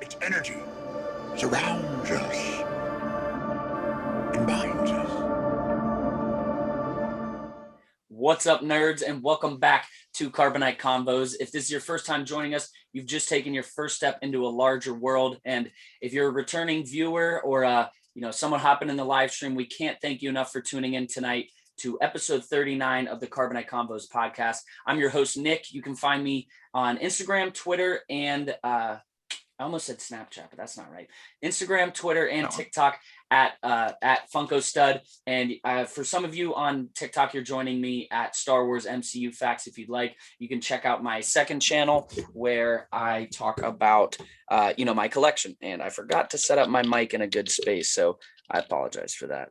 Its energy surrounds us and binds us. What's up, nerds, and welcome back to Carbonite Convos. If this is your first time joining us, you've just taken your first step into a larger world. And if you're a returning viewer or someone hopping in the live stream, we can't thank you enough for tuning in tonight to episode 39 of the Carbonite Convos podcast. I'm your host, Nick. You can find me on Instagram, Twitter, and I almost said Snapchat, but that's not right. Instagram, Twitter, and TikTok at Funko Stud. And for some of you on TikTok, you're joining me at Star Wars MCU Facts. If you'd like, you can check out my second channel where I talk about my collection. And I forgot to set up my mic in a good space, so I apologize for that.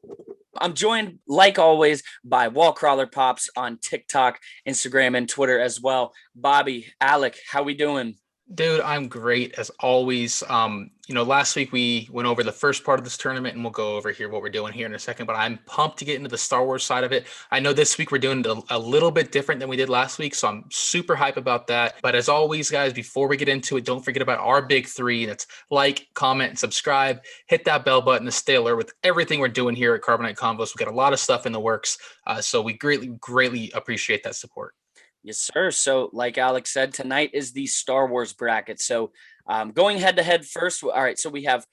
I'm joined, like always, by Wall Crawler Pops on TikTok, Instagram, and Twitter as well. Bobby, Alec, how we doing? Dude, I'm great as always. Last week we went over the first part of this tournament, and we'll go over here what we're doing here in a second, but I'm pumped to get into the Star Wars side of it. I know this week we're doing it a little bit different than we did last week, so I'm super hype about that. But as always, guys, before we get into it, don't forget about our big three. That's like, comment, and subscribe. Hit that bell button to stay alert with everything we're doing here at Carbonite Convos. We've got a lot of stuff in the works, so we greatly appreciate that support. Yes, sir. So like Alex said, tonight is the Star Wars bracket. So going head to head first. All right. So we have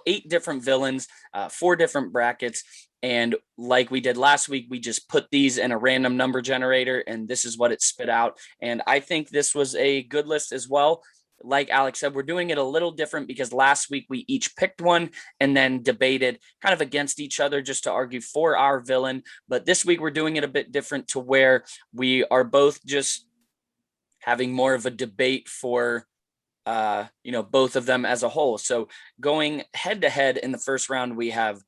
eight different villains, four different brackets. And like we did last week, we just put these in a random number generator, and this is what it spit out. And I think this was a good list as well. Like Alex said, we're doing it a little different because last week we each picked one and then debated kind of against each other just to argue for our villain. But this week we're doing it a bit different to where we are both just having more of a debate for both of them as a whole. So going head to head in the first round, we have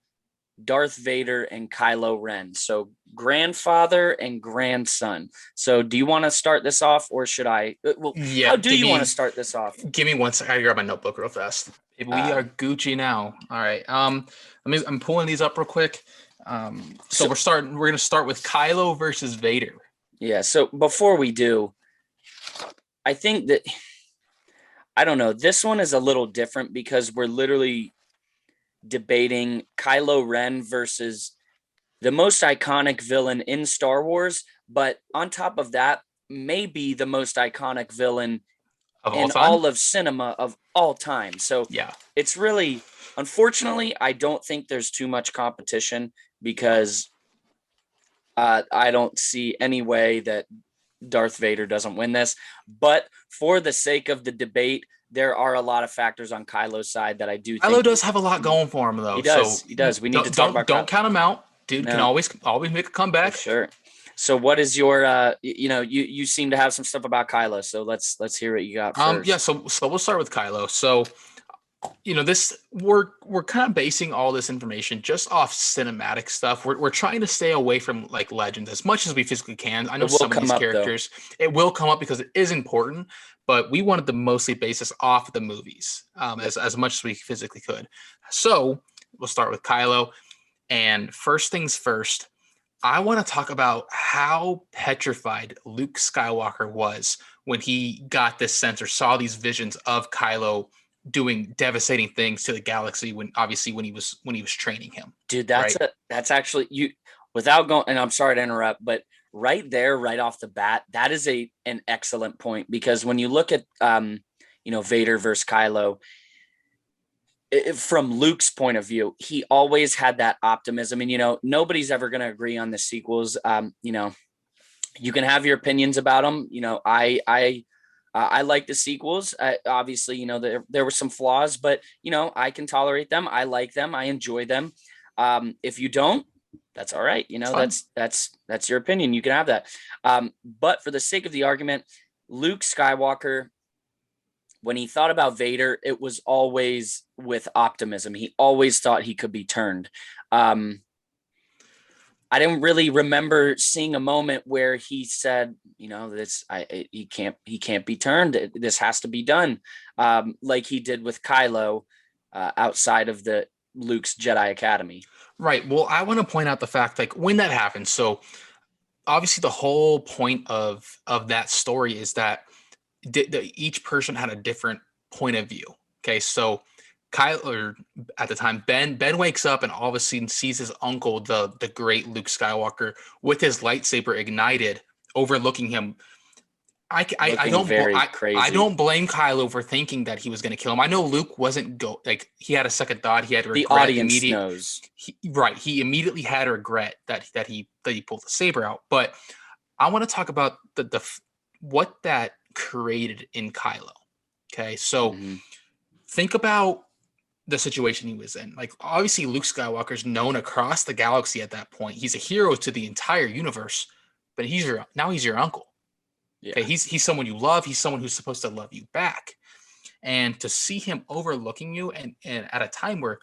Darth Vader and Kylo Ren. So grandfather and grandson. So do you want to start this off, or should I? How do you want to start this off? Give me one second. I gotta grab my notebook real fast. We are Gucci now. All right. I'm pulling these up real quick. So we're gonna start with Kylo versus Vader. Yeah. So before we do, I think that I don't know. This one is a little different because we're literally debating Kylo Ren versus the most iconic villain in Star Wars, but on top of that, maybe the most iconic villain in all of cinema of all time. So yeah, it's really, unfortunately, I don't think there's too much competition because I don't see any way that Darth Vader doesn't win this. But for the sake of the debate, there are a lot of factors on Kylo's side that I do think. Kylo does have a lot going for him, though. He does. So he does. We need to talk about. Don't count him out. Dude can always make a comeback. For sure. So what is your you seem to have some stuff about Kylo, so let's hear what you got first. Yeah, so we'll start with Kylo. So this we're kind of basing all this information just off cinematic stuff. We're trying to stay away from like legends as much as we physically can. I know some of these characters, it will come up because it is important, but we wanted to mostly base this off of the movies as much as we physically could. So we'll start with Kylo. And first things first, I want to talk about how petrified Luke Skywalker was when he got this sense or saw these visions of Kylo doing devastating things to the galaxy when he was training him. Dude, that's actually you without going, and I'm sorry to interrupt, but right there, right off the bat, that is an excellent point, because when you look at Vader versus Kylo, from Luke's point of view, he always had that optimism, and nobody's ever going to agree on the sequels. You can have your opinions about them. I like the sequels. Obviously, there were some flaws, but I can tolerate them. I like them. I enjoy them. If you don't, that's all right. That's your opinion. You can have that. But for the sake of the argument, Luke Skywalker, when he thought about Vader, it was always with optimism. He always thought he could be turned. I didn't really remember seeing a moment where he said, he can't be turned. This has to be done. Like he did with Kylo outside of the Luke's Jedi Academy. Right. Well, I want to point out the fact, like, when that happened. So obviously the whole point of that story is that each person had a different point of view. Okay, so Kylo, or at the time, Ben wakes up and all of a sudden sees his uncle, the great Luke Skywalker, with his lightsaber ignited, overlooking him. I Crazy. don't blame Kylo for thinking that he was going to kill him. I know Luke wasn't he had a second thought. He had regret. The audience knows. He immediately had regret that he pulled the saber out. But I want to talk about the what that created in Kylo. Okay, so think about the situation he was in. Like, obviously, Luke Skywalker's known across the galaxy at that point. He's a hero to the entire universe, but now he's your uncle. Yeah. Okay, he's someone you love. He's someone who's supposed to love you back. And to see him overlooking you and at a time where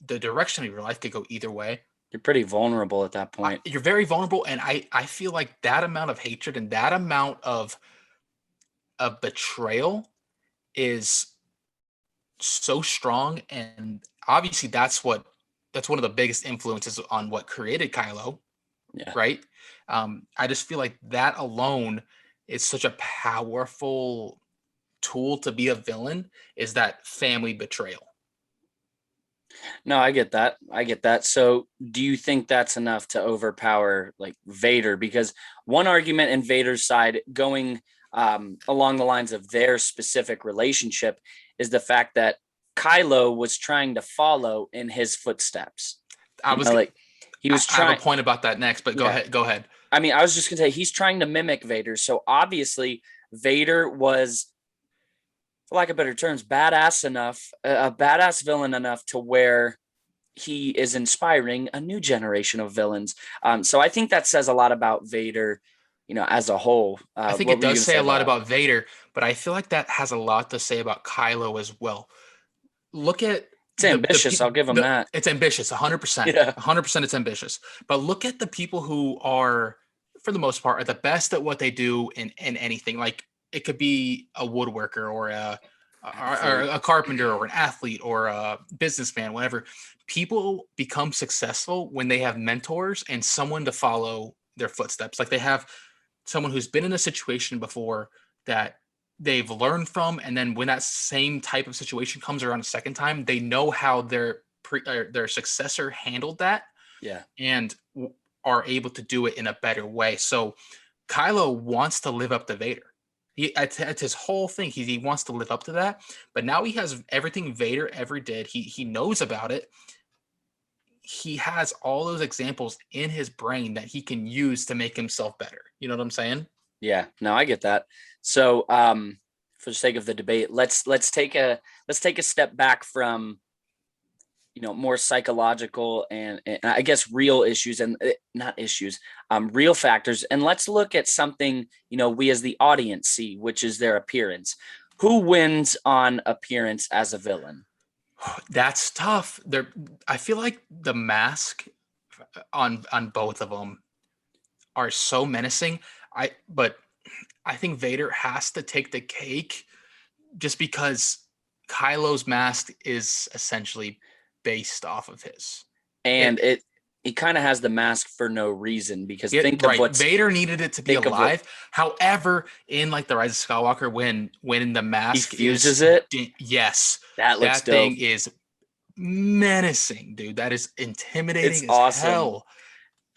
the direction of your life could go either way. You're pretty vulnerable at that point. You're very vulnerable. And I feel like that amount of hatred and that amount of betrayal is so strong. And obviously that's one of the biggest influences on what created Kylo. Yeah. Right. I just feel like that alone is such a powerful tool to be a villain, is that family betrayal. No, I get that. So do you think that's enough to overpower like Vader? Because one argument in Vader's side, going along the lines of their specific relationship, is the fact that Kylo was trying to follow in his footsteps. I have a point about that next, but go ahead. I mean, I was just going to say, he's trying to mimic Vader. So obviously Vader was, for lack of better terms, a badass villain enough to where he is inspiring a new generation of villains. So I think that says a lot about Vader, as a whole. I think it does say a lot about Vader, but I feel like that has a lot to say about Kylo as well. Look at it's ambitious. I'll give him that. It's ambitious, 100%. Yeah. 100% it's ambitious. But look at the people who are, for the most part, are the best at what they do in anything. Like, it could be a woodworker or a carpenter or an athlete or a businessman, whatever. People become successful when they have mentors and someone to follow their footsteps. Like, they have someone who's been in a situation before that they've learned from, and then when that same type of situation comes around a second time, they know how their successor handled that, and are able to do it in a better way. So Kylo wants to live up to Vader. It's his whole thing. He wants to live up to that, but now he has everything Vader ever did. He knows about it. He has all those examples in his brain that he can use to make himself better. You know what I'm saying? Yeah, no, I get that. So, for the sake of the debate, let's take a step back from, more psychological and I guess real issues and not issues, real factors. And let's look at something, we as the audience see, which is their appearance. Who wins on appearance as a villain? That's tough. I feel like the mask on both of them are so menacing. But I think Vader has to take the cake just because Kylo's mask is essentially based off of his. And he kind of has the mask for no reason, because Vader needed it to be alive. However, in like the Rise of Skywalker, when the mask he fuses it, yes, that dope. Thing is menacing, dude. That is intimidating. It's awesome. Hell.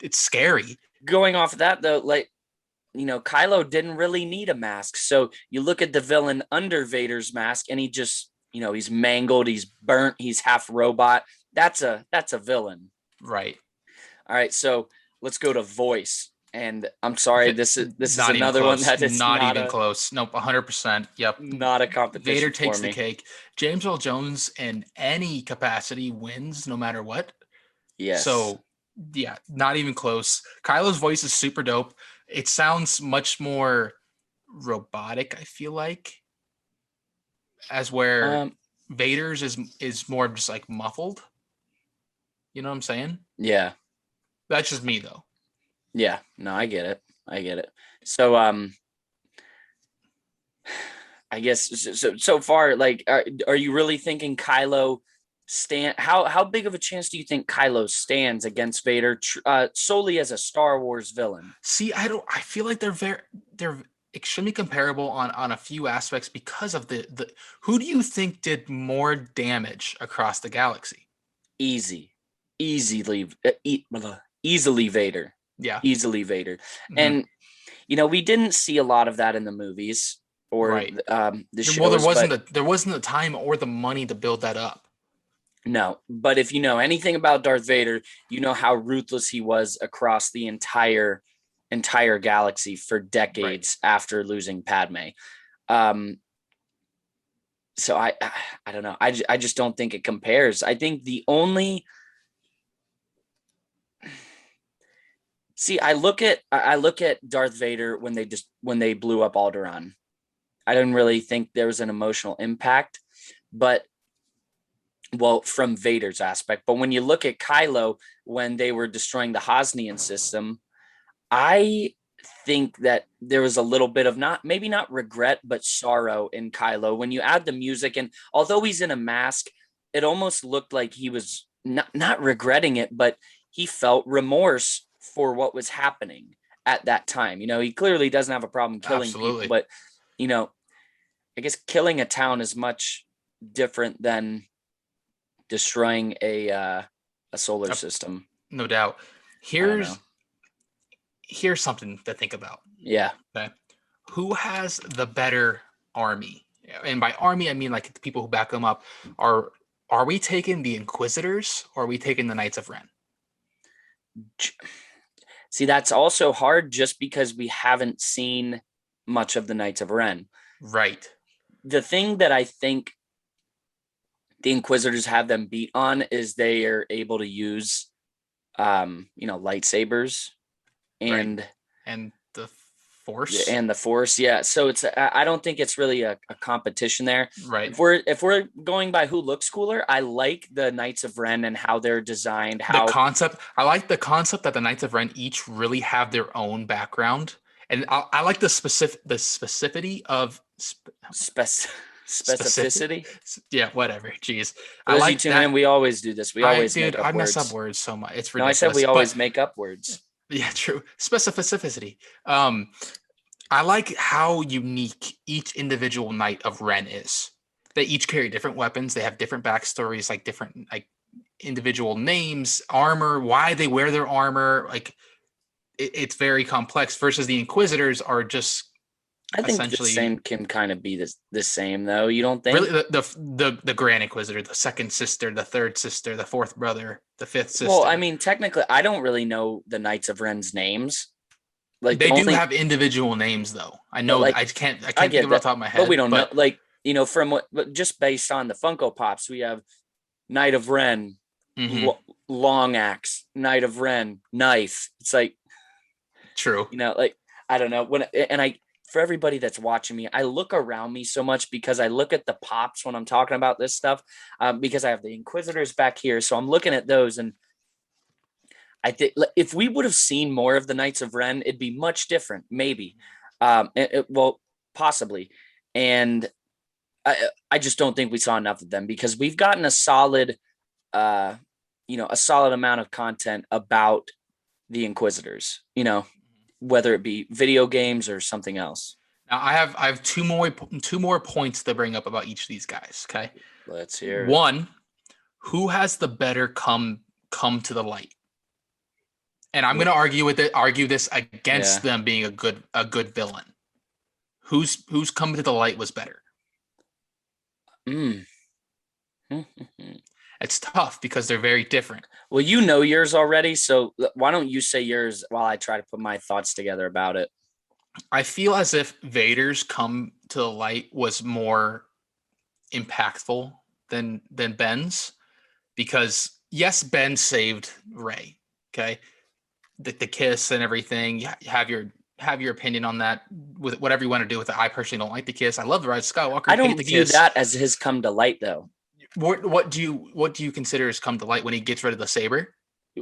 It's scary. Going off of that though, like, Kylo didn't really need a mask. So you look at the villain under Vader's mask, and he just, he's mangled, he's burnt, he's half robot. That's a villain. Right. All right. So let's go to voice. And I'm sorry, this is another one that is not even close. Nope, 100%. Yep. Not a competition. Vader takes the cake. James Earl Jones in any capacity wins no matter what. Yes. So yeah, not even close. Kylo's voice is super dope. It sounds much more robotic, I feel like, as where Vader's is more just like muffled. You know what I'm saying? Yeah. That's just me though. Yeah. No, I get it. So, I guess so far, like, are you really thinking Kylo how big of a chance do you think Kylo stands against Vader solely as a Star Wars villain? See, I feel like they're extremely comparable on a few aspects because of the who do you think did more damage across the galaxy? Easily, easily Vader. Yeah. Easily Vader. Mhm. And we didn't see a lot of that in the movies or Right. the shows. Well, there wasn't the time or the money to build that up. No, but if you know anything about Darth Vader, you know how ruthless he was across the entire galaxy for decades after losing Padme. So I don't know. I just don't think it compares. I think the only I look at Darth Vader when they blew up Alderaan. I didn't really think there was an emotional impact, but from Vader's aspect. But when you look at Kylo when they were destroying the Hosnian system, I think that there was a little bit of maybe not regret, but sorrow in Kylo. When you add the music, and although he's in a mask, it almost looked like he was not regretting it, but he felt remorse for what was happening at that time. He clearly doesn't have a problem killing people, but I guess killing a town is much different than destroying a solar system. No doubt. Here's something to think about. Yeah. Okay. Who has the better army? And by army, I mean like the people who back them up. Are we taking the Inquisitors or are we taking the Knights of Ren? See, that's also hard just because we haven't seen much of the Knights of Ren. Right. The thing that I think the Inquisitors have them beat on is they are able to use, lightsabers and the Force and the Force. Yeah. So I don't think it's really a competition there. Right. If we're going by who looks cooler, I like the Knights of Ren and how they're designed. The concept. I like the concept that the Knights of Ren each really have their own background, and I like the specificity of specificity. Yeah, whatever. Jeez, I like you tune in. We always do this. I mess up words so much. It's ridiculous. No, I said we always make up words. Yeah, true. Specificity. I like how unique each individual Knight of Ren is. They each carry different weapons. They have different backstories, like different individual names, armor, why they wear their armor. It's very complex. Versus the Inquisitors are just. I think the same can kind of be the same, though. You don't think? Really, the Grand Inquisitor, the second sister, the third sister, the fourth brother, the fifth sister. Well, I mean, technically, I don't really know the Knights of Ren's names. They do have individual names, though. I know. I can't think of it off the top of my head. But we don't know. From what just based on the Funko Pops, we have Knight of Ren, Long Axe, Knight of Ren, Knife. It's true. I don't know for everybody that's watching me, I look around me so much because I look at the pops when I'm talking about this stuff, because I have the Inquisitors back here. So I'm looking at those, and I think if we would have seen more of the Knights of Ren, it'd be much different, maybe. Possibly. And I just don't think we saw enough of them because we've gotten a solid amount of content about the Inquisitors, whether it be video games or something else. Now I have two more points to bring up about each of these guys. Okay, let's hear it. One, who has the better come to the light? And I'm going to argue this against them being a good villain. Who's come to the light was better? It's tough because they're very different. Well, you know yours already, so why don't you say yours while I try to put my thoughts together about it? I feel as if Vader's come to the light was more impactful than Ben's, because yes, Ben saved Rey. Okay, the kiss and everything. You have your opinion on that with whatever you want to do with it. I personally don't like the kiss. I love the Rise of Skywalker. I don't view that as his come to light, though. What do you consider has come to light when he gets rid of the saber?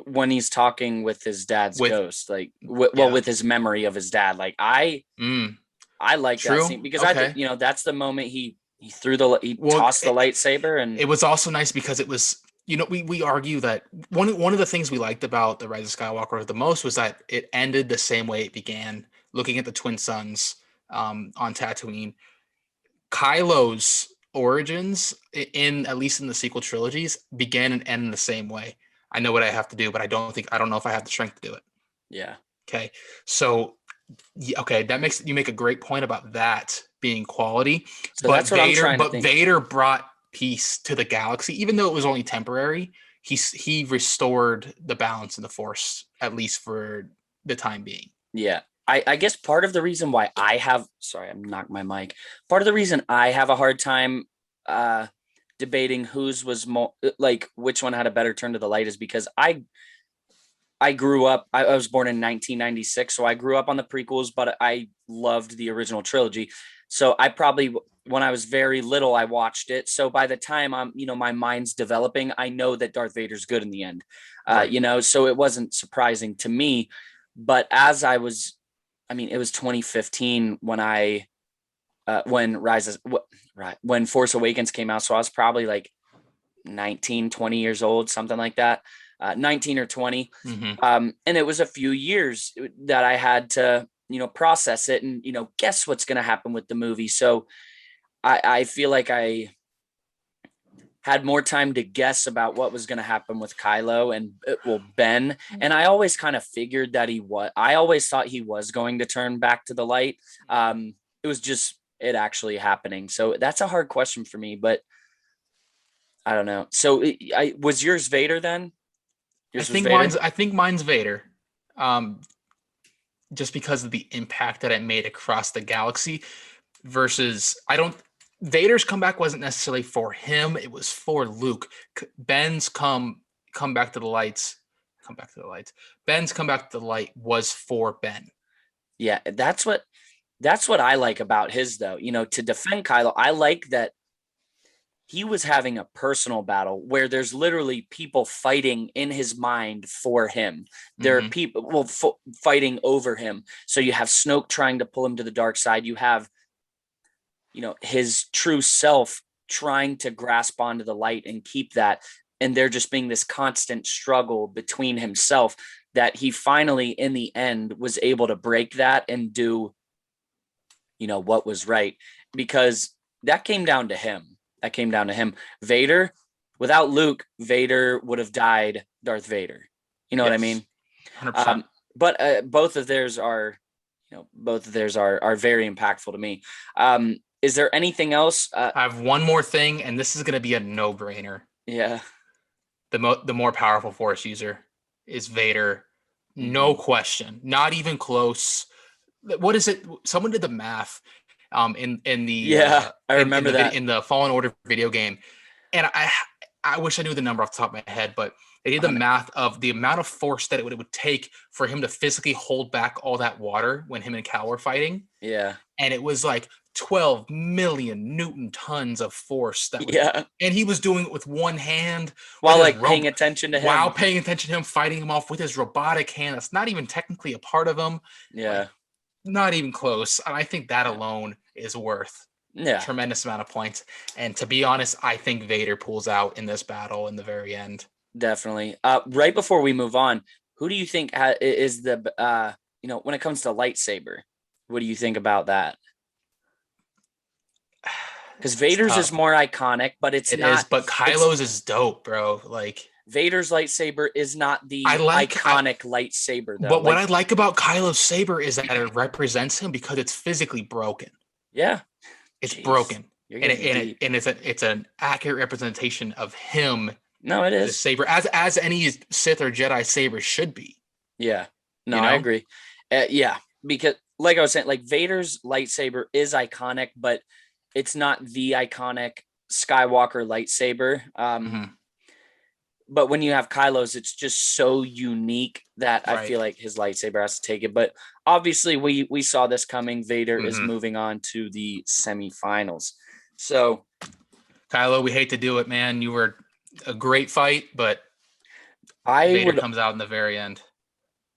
When he's talking with his dad's ghost, with his memory of his dad. I like that scene because I think that's the moment he tossed the lightsaber, and it was also nice because it was we argue that one of the things we liked about the Rise of Skywalker the most was that it ended the same way it began, looking at the twin suns, on Tatooine. Kylo's origins, in at least in the sequel trilogies, begin and end in the same way. I know what I have to do, but I don't know if I have the strength to do it. Yeah. Okay. So, okay, you make a great point about that being quality. So that's what I'm trying to think. Vader brought peace to the galaxy, even though it was only temporary. He restored the balance in the Force, at least for the time being. Yeah. I guess part of the reason why sorry, I'm knocking my mic. Part of the reason I have a hard time debating whose was more, like which one had a better turn to the light, is because I grew up, I was born in 1996, so I grew up on the prequels, but I loved the original trilogy. So I probably, when I was very little, I watched it. So by the time my mind's developing, I know that Darth Vader's good in the end, right. So it wasn't surprising to me. But as it was 2015 when when Force Awakens came out. So I was probably like 19, 20 years old, something like that. 19 or 20. Mm-hmm. And it was a few years that I had to, process it and, guess what's going to happen with the movie. So I feel like I had more time to guess about what was going to happen with Kylo and Ben. And I always kind of figured that I always thought he was going to turn back to the light. It was just it actually happening. So that's a hard question for me, but I don't know. So was yours Vader then? I think mine's Vader. Just because of the impact that it made across the galaxy versus Vader's comeback wasn't necessarily for him. It was for Luke. Ben's come back to the lights. Ben's come back to the light was for Ben. Yeah, that's what I like about his, though. To defend Kylo, I like that he was having a personal battle where there's literally people fighting in his mind for him. There are people fighting over him. So you have Snoke trying to pull him to the dark side. You have, his true self trying to grasp onto the light and keep that. And there just being this constant struggle between himself that he finally, in the end, was able to break that and do, what was right. Because that came down to him. Vader, without Luke, Vader would have died Darth Vader. You know what I mean? 100%. But both of theirs are very impactful to me. Is there anything else? I have one more thing, and this is going to be a no-brainer. Yeah. The more powerful Force user is Vader. No question. Not even close. What is it? Someone did the math. In the I remember that in the Fallen Order video game, and I wish I knew the number off the top of my head, but they did the math of the amount of force that it would take for him to physically hold back all that water when him and Cal were fighting. Yeah, and it was like 12 million Newton tons of force. And he was doing it with one hand while paying attention to him. While paying attention to him, fighting him off with his robotic hand. That's not even technically a part of him. Yeah. Not even close. And I think that alone is worth a tremendous amount of points. And to be honest, I think Vader pulls out in this battle in the very end. Definitely. Right before we move on, who do you think is the, when it comes to lightsaber, what do you think about that? Because Vader's is more iconic, but it is, but Kylo's is dope, bro. Like, Vader's lightsaber is not the iconic lightsaber, though. But what I like about Kylo's saber is that it represents him because it's physically broken. Yeah, it's broken, and it's an accurate representation of him. No, it is the saber as any Sith or Jedi saber should be. Yeah, no, I agree. Because like I was saying, like Vader's lightsaber is iconic, but it's not the iconic Skywalker lightsaber. But when you have Kylo's, it's just so unique that I feel like his lightsaber has to take it. But obviously, we saw this coming. Vader is moving on to the semifinals. So, Kylo, we hate to do it, man. You were a great fight, but Vader comes out in the very end.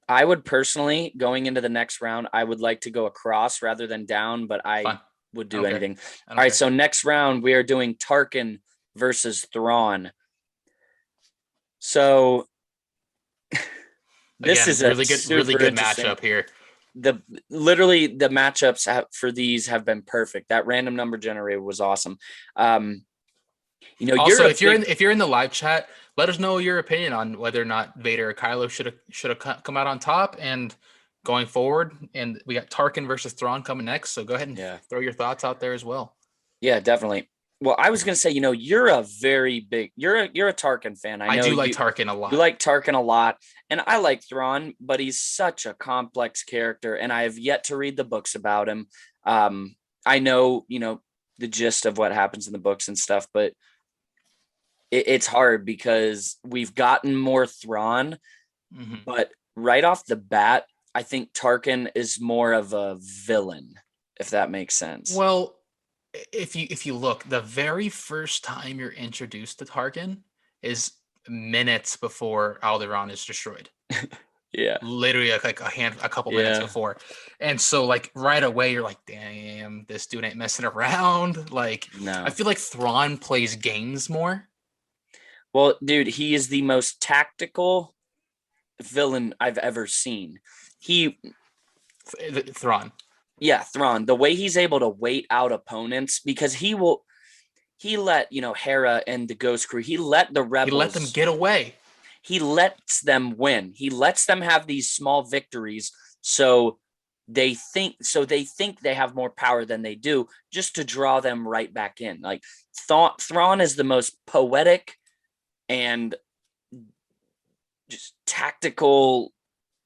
I would personally, going into the next round, I would like to go across rather than down, but I would do anything. All right, so next round, we are doing Tarkin versus Thrawn. So this is a really good matchup here. literally the matchups for these have been perfect. That random number generator was awesome. Also, if you're in the live chat, let us know your opinion on whether or not Vader or Kylo should have come out on top and going forward. And we got Tarkin versus Thrawn coming next, so go ahead and throw your thoughts out there as well. Yeah, definitely. Well, I was gonna say, you're a very big, you're a Tarkin fan. I know do like Tarkin a lot. You like Tarkin a lot, and I like Thrawn, but he's such a complex character, and I have yet to read the books about him. I know, the gist of what happens in the books and stuff, but it's hard because we've gotten more Thrawn, but right off the bat, I think Tarkin is more of a villain, if that makes sense. Well, if you look, the very first time you're introduced to Tarkin is minutes before Alderaan is destroyed. Yeah, literally like a couple minutes before, and so like right away you're like, damn, this dude ain't messing around. Like, no. I feel like Thrawn plays games more. Well, dude, he is the most tactical villain I've ever seen. Thrawn. Yeah, Thrawn. The way he's able to wait out opponents, because he let, Hera and the Ghost Crew, he let the rebels. He let them get away. He lets them win. He lets them have these small victories. So they think they have more power than they do, just to draw them right back in. Like Thrawn is the most poetic and just tactical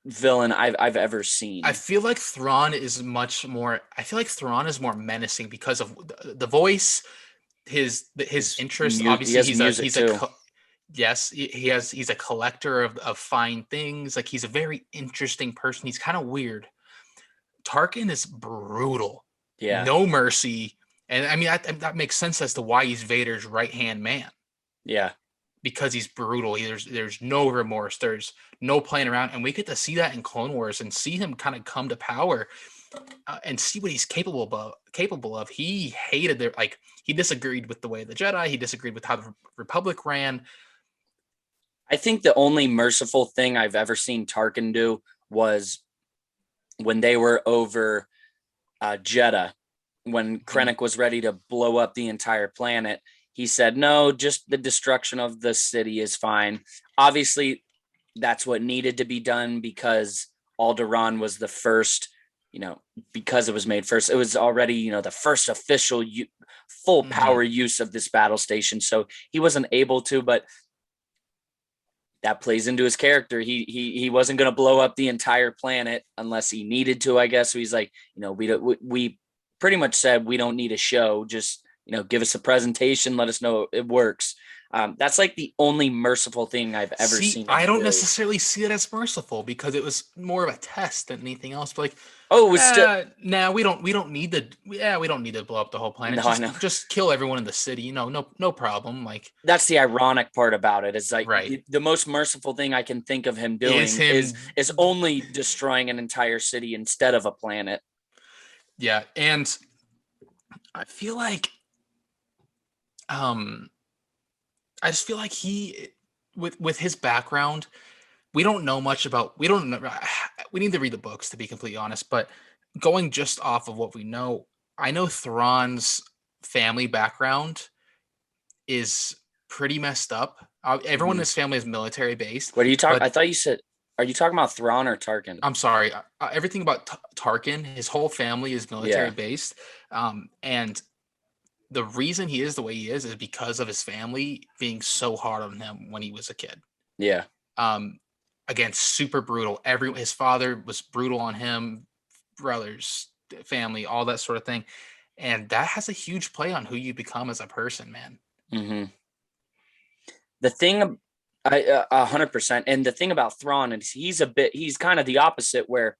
villain I've ever seen. I feel like Thrawn is more menacing because of the voice, his interests. Obviously, he's a collector of fine things. Like, he's a very interesting person. He's kind of weird. Tarkin is brutal. Yeah. No mercy. And I mean, that makes sense as to why he's Vader's right-hand man. Yeah. Because he's brutal. There's no remorse. There's no playing around. And we get to see that in Clone Wars and see him kind of come to power and see what he's capable of. He hated he disagreed with the way of the Jedi. He disagreed with how the Republic ran. I think the only merciful thing I've ever seen Tarkin do was when they were over Jeddah, when Krennic was ready to blow up the entire planet. He said, no, just the destruction of the city is fine. Obviously, that's what needed to be done because Alderaan was the first, because it was made first. It was already, the first official full power use of this battle station. So he wasn't able to, but that plays into his character. He wasn't going to blow up the entire planet unless he needed to, I guess. So he's like, we pretty much said we don't need a show. Just, give us a presentation. Let us know it works. That's like the only merciful thing I've ever seen. I don't necessarily see it as merciful because it was more of a test than anything else. But we don't need to blow up the whole planet. Just kill everyone in the city. No problem. Like, that's the ironic part about it. Is like the most merciful thing I can think of him doing is only destroying an entire city instead of a planet. Yeah, and I feel like I just feel like he, with his background, we don't know much about. We need to read the books, to be completely honest. But going just off of what we know, I know Thrawn's family background is pretty messed up. Everyone in his family is military based. What are you talking? I thought you said. Are you talking about Thrawn or Tarkin? I'm sorry. Everything about Tarkin, his whole family is military based, and the reason he is the way he is because of his family being so hard on him when he was a kid. Yeah. Again, super brutal. His father was brutal on him, brothers, family, all that sort of thing. And that has a huge play on who you become as a person, man. Mm-hmm. The thing, 100%. And the thing about Thrawn is he's kind of the opposite, where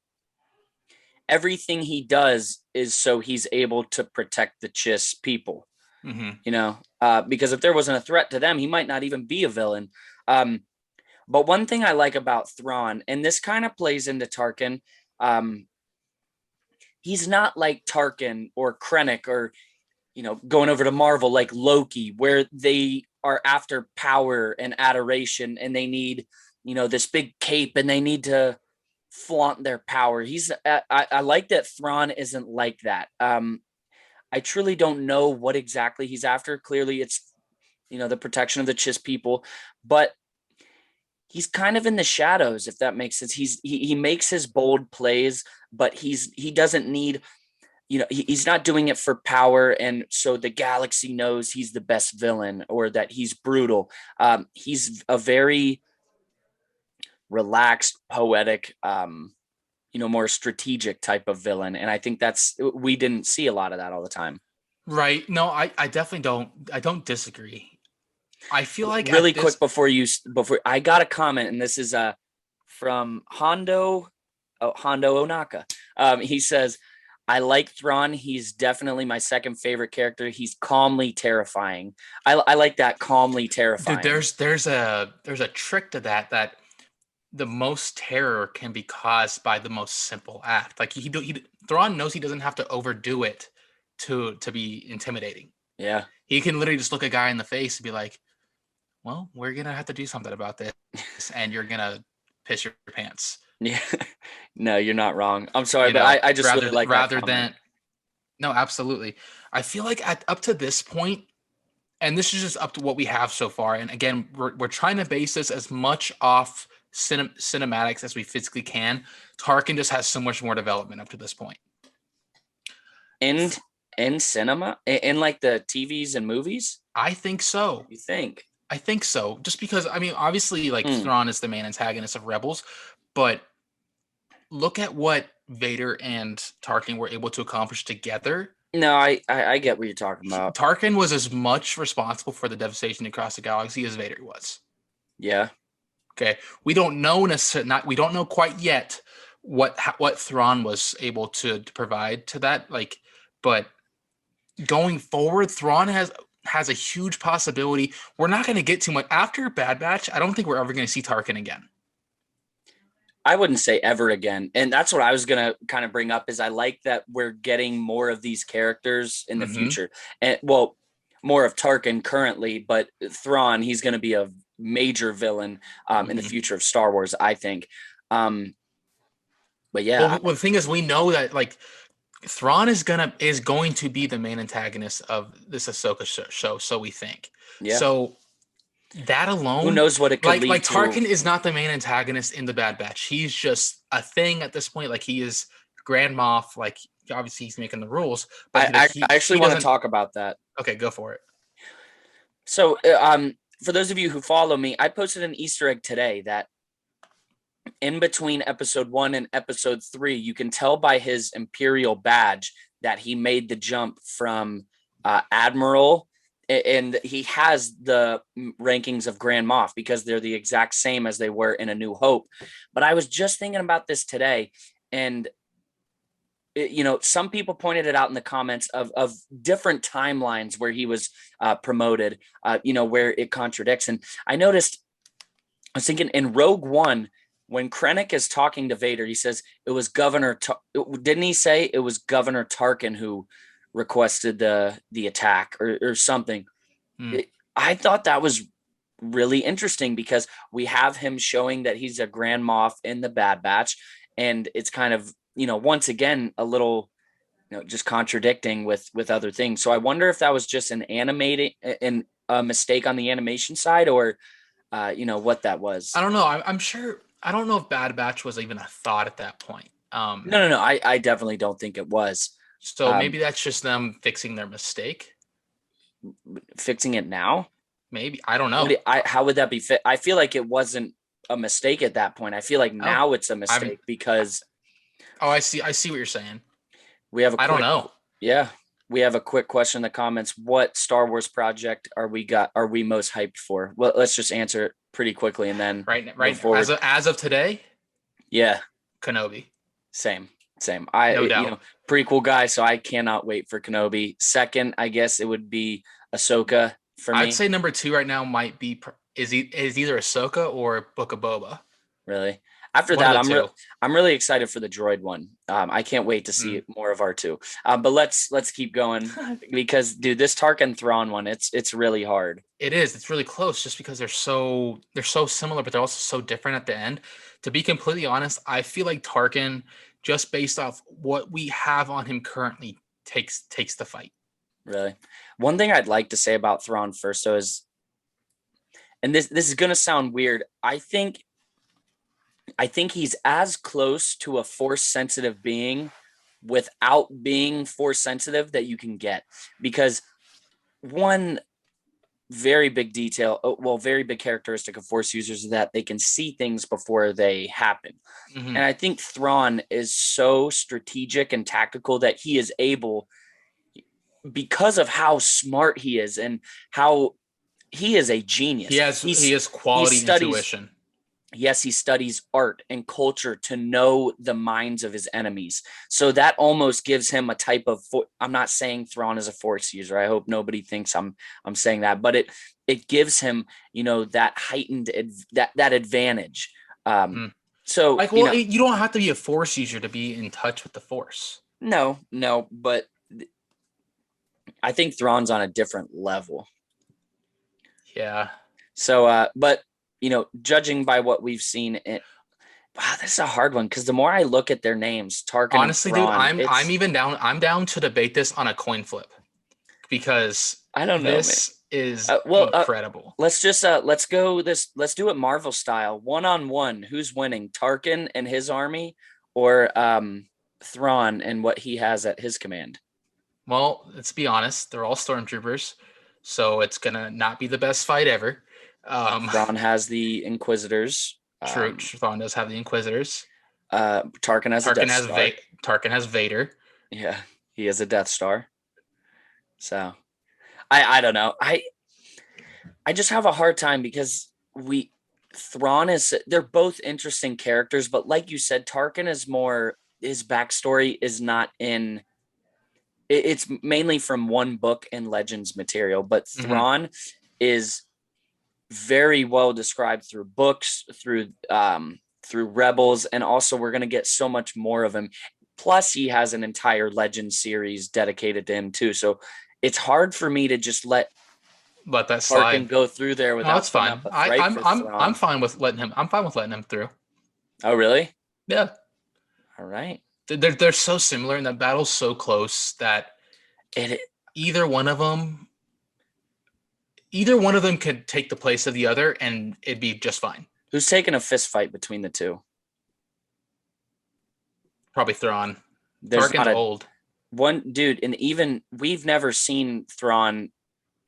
everything he does is so he's able to protect the Chiss people, because if there wasn't a threat to them, he might not even be a villain. But one thing I like about Thrawn, and this kind of plays into Tarkin, he's not like Tarkin or Krennic or, going over to Marvel like Loki, where they are after power and adoration and they need, this big cape and they need to, flaunt their power. I like that Thrawn isn't like that. I truly don't know what exactly he's after. Clearly it's, the protection of the Chiss people, but he's kind of in the shadows, if that makes sense. He makes his bold plays, but he doesn't need, he's not doing it for power. And so the galaxy knows he's the best villain or that he's brutal. He's a very relaxed, poetic, more strategic type of villain. And I think we didn't see a lot of that all the time. Right. No, I definitely don't disagree. I feel like really quick before I got a comment, and this is from Hondo Onaka. He says, I like Thrawn. He's definitely my second favorite character. He's calmly terrifying. I like that, calmly terrifying. Dude, there's a trick to that the most terror can be caused by the most simple act. Like Thrawn knows he doesn't have to overdo it to be intimidating. Yeah. He can literally just look a guy in the face and be like, well, we're going to have to do something about this, and you're going to piss your pants. Yeah. No, you're not wrong. I'm sorry, but I just really like rather than. No, absolutely. I feel like up to this point, and this is just up to what we have so far. And again, we're trying to base this as much off cinematics as we physically can. Tarkin just has so much more development up to this point. In cinema, in like the TVs and movies? I think so. You think? I think so. Just because, I mean, obviously, like Thrawn is the main antagonist of Rebels, but look at what Vader and Tarkin were able to accomplish together. No, I get what you're talking about. Tarkin was as much responsible for the devastation across the galaxy as Vader was. Yeah. Okay. We don't know we don't know quite yet what Thrawn was able to provide to that. Like, but going forward, Thrawn has a huge possibility. We're not going to get too much after Bad Batch. I don't think we're ever going to see Tarkin again. I wouldn't say ever again. And that's what I was going to kind of bring up is I like that we're getting more of these characters in the future. And well, more of Tarkin currently, but Thrawn, he's going to be a major villain in the future of Star Wars, I think. But yeah. Well, the thing is, we know that like Thrawn is going to be the main antagonist of this Ahsoka show, so we think. Yeah. So that alone, who knows what it could lead like to. Tarkin is not the main antagonist in the Bad Batch. He's just a thing at this point. Like he is Grand Moff. Like obviously he's making the rules. But I actually want to talk about that. Okay, go for it. So for those of you who follow me, I posted an Easter egg today that in between episode 1 and episode 3, you can tell by his Imperial badge that he made the jump from Admiral, and he has the rankings of Grand Moff because they're the exact same as they were in A New Hope. But I was just thinking about this today, and some people pointed it out in the comments of different timelines where he was promoted, where it contradicts. And I was thinking in Rogue One, when Krennic is talking to Vader, he says it was didn't he say it was Governor Tarkin who requested the attack or something? I thought that was really interesting because we have him showing that he's a Grand Moff in the Bad Batch, and it's kind of, once again, a little, just contradicting with other things. So I wonder if that was just a mistake on the animation side or, what that was. I don't know. I'm sure. I don't know if Bad Batch was even a thought at that point. No. I definitely don't think it was. So maybe that's just them fixing their mistake. Fixing it now? Maybe. I don't know. How would that be fit? I feel like it wasn't a mistake at that point. I feel like now it's a mistake because. Oh, I see what you're saying. We have I don't know. Yeah. We have a quick question in the comments. What Star Wars project are we most hyped for? Well, let's just answer it pretty quickly and then right as of today. Yeah. Kenobi. Same. I no doubt. Pretty cool guy. So I cannot wait for Kenobi. Second, I guess it would be Ahsoka for me. I'd say number 2 right now might be is either Ahsoka or Book of Boba. Really? After One of that, the two. I'm really excited for the droid one. I can't wait to see more of R2. But let's keep going because, dude, this Tarkin Thrawn one, it's really hard. It is. It's really close just because they're so similar, but they're also so different at the end. To be completely honest, I feel like Tarkin, just based off what we have on him currently, takes the fight. Really. One thing I'd like to say about Thrawn first, though, is, and this is gonna sound weird, I think he's as close to a force sensitive being without being force sensitive that you can get, because one very big very big characteristic of force users is that they can see things before they happen. Mm-hmm. And I think Thrawn is so strategic and tactical that he is able, because of how smart he is and how he is a genius. He has quality intuition. Yes, he studies art and culture to know the minds of his enemies. So that almost gives him a type of, I'm not saying Thrawn is a force user. I hope nobody thinks I'm saying that, but it gives him, that heightened, that advantage. So, like, well, you don't have to be a force user to be in touch with the force. No, but I think Thrawn's on a different level. Yeah. So, but judging by what we've seen, wow, this is a hard one because the more I look at their names, Tarkin, honestly, and Thrawn, dude, I'm even down. I'm down to debate this on a coin flip because I don't know. This is incredible. Let's do it Marvel style, 1-on-1. Who's winning, Tarkin and his army, or Thrawn and what he has at his command? Well, let's be honest. They're all stormtroopers, so it's gonna not be the best fight ever. Thrawn has the Inquisitors. True, Thrawn does have the Inquisitors. Tarkin has a Death Star. Tarkin has Vader. Yeah, he has a Death Star. So, I don't know. I just have a hard time because they're both interesting characters, but like you said, Tarkin is more, his backstory is not in. It's mainly from one book and Legends material, but Thrawn is very well described through books, through Rebels, and also we're going to get so much more of him. Plus, he has an entire Legend series dedicated to him too. So it's hard for me to just let that slide go through there without. No, that's fine. I'm fine with letting him. I'm fine with letting him through. Oh, really? Yeah. All right. They're so similar, and the battle's so close that either one of them could take the place of the other, and it'd be just fine. Who's taking a fist fight between the two? Probably Thrawn. Tarkin's old. One dude, and even we've never seen Thrawn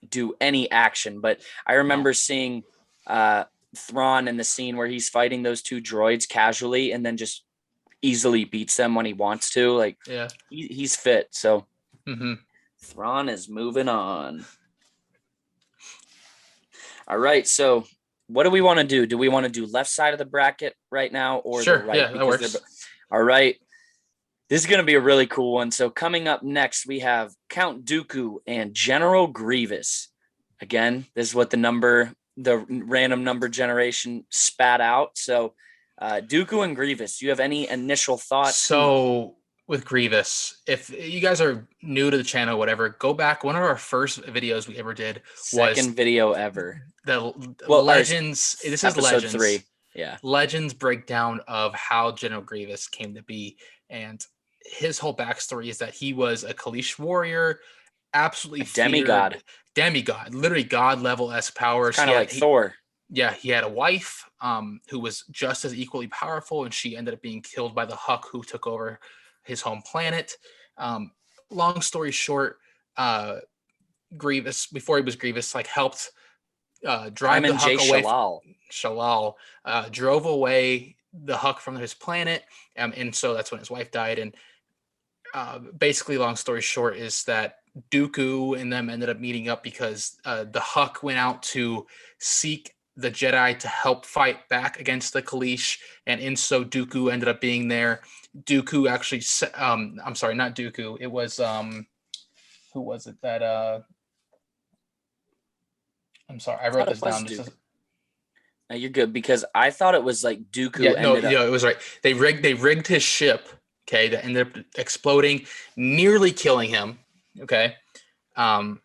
do any action, but I remember seeing Thrawn in the scene where he's fighting those two droids casually and then just easily beats them when he wants to. Like, yeah, he's fit. So Mm-hmm. Thrawn is moving on. All right. So what do we want to do? Do we want to do left side of the bracket right now or sure, the right? Yeah, that works. All right. This is going to be a really cool one. So coming up next, we have Count Dooku and General Grievous. Again, this is what the random number generation spat out. So Dooku and Grievous, do you have any initial thoughts? So with Grievous, if you guys are new to the channel, whatever, go back. One of our first videos we ever did was second video ever. Legends. This is Legends 3. Yeah. Legends breakdown of how General Grievous came to be. And his whole backstory is that he was a Kaleesh warrior, absolutely demigod, literally god level powers. Kind of like Thor. Yeah, he had a wife who was just as equally powerful, and she ended up being killed by the Huck who took over his home planet. Long story short, Grievous, before he was Grievous, helped drive the Huck away. Shalal drove away the Huck from his planet, and so that's when his wife died. And basically, long story short, is that Dooku and them ended up meeting up because the Huck went out to seek the Jedi to help fight back against the Kaleesh, and in so Dooku ended up being there. Dooku actually, I'm sorry, not Dooku. It was who was it that? I'm sorry, I wrote this down. No, you're good, because I thought it was like Dooku Yeah, no, ended up. it was right. They rigged his ship, okay, that ended up exploding, nearly killing him. Okay. Um,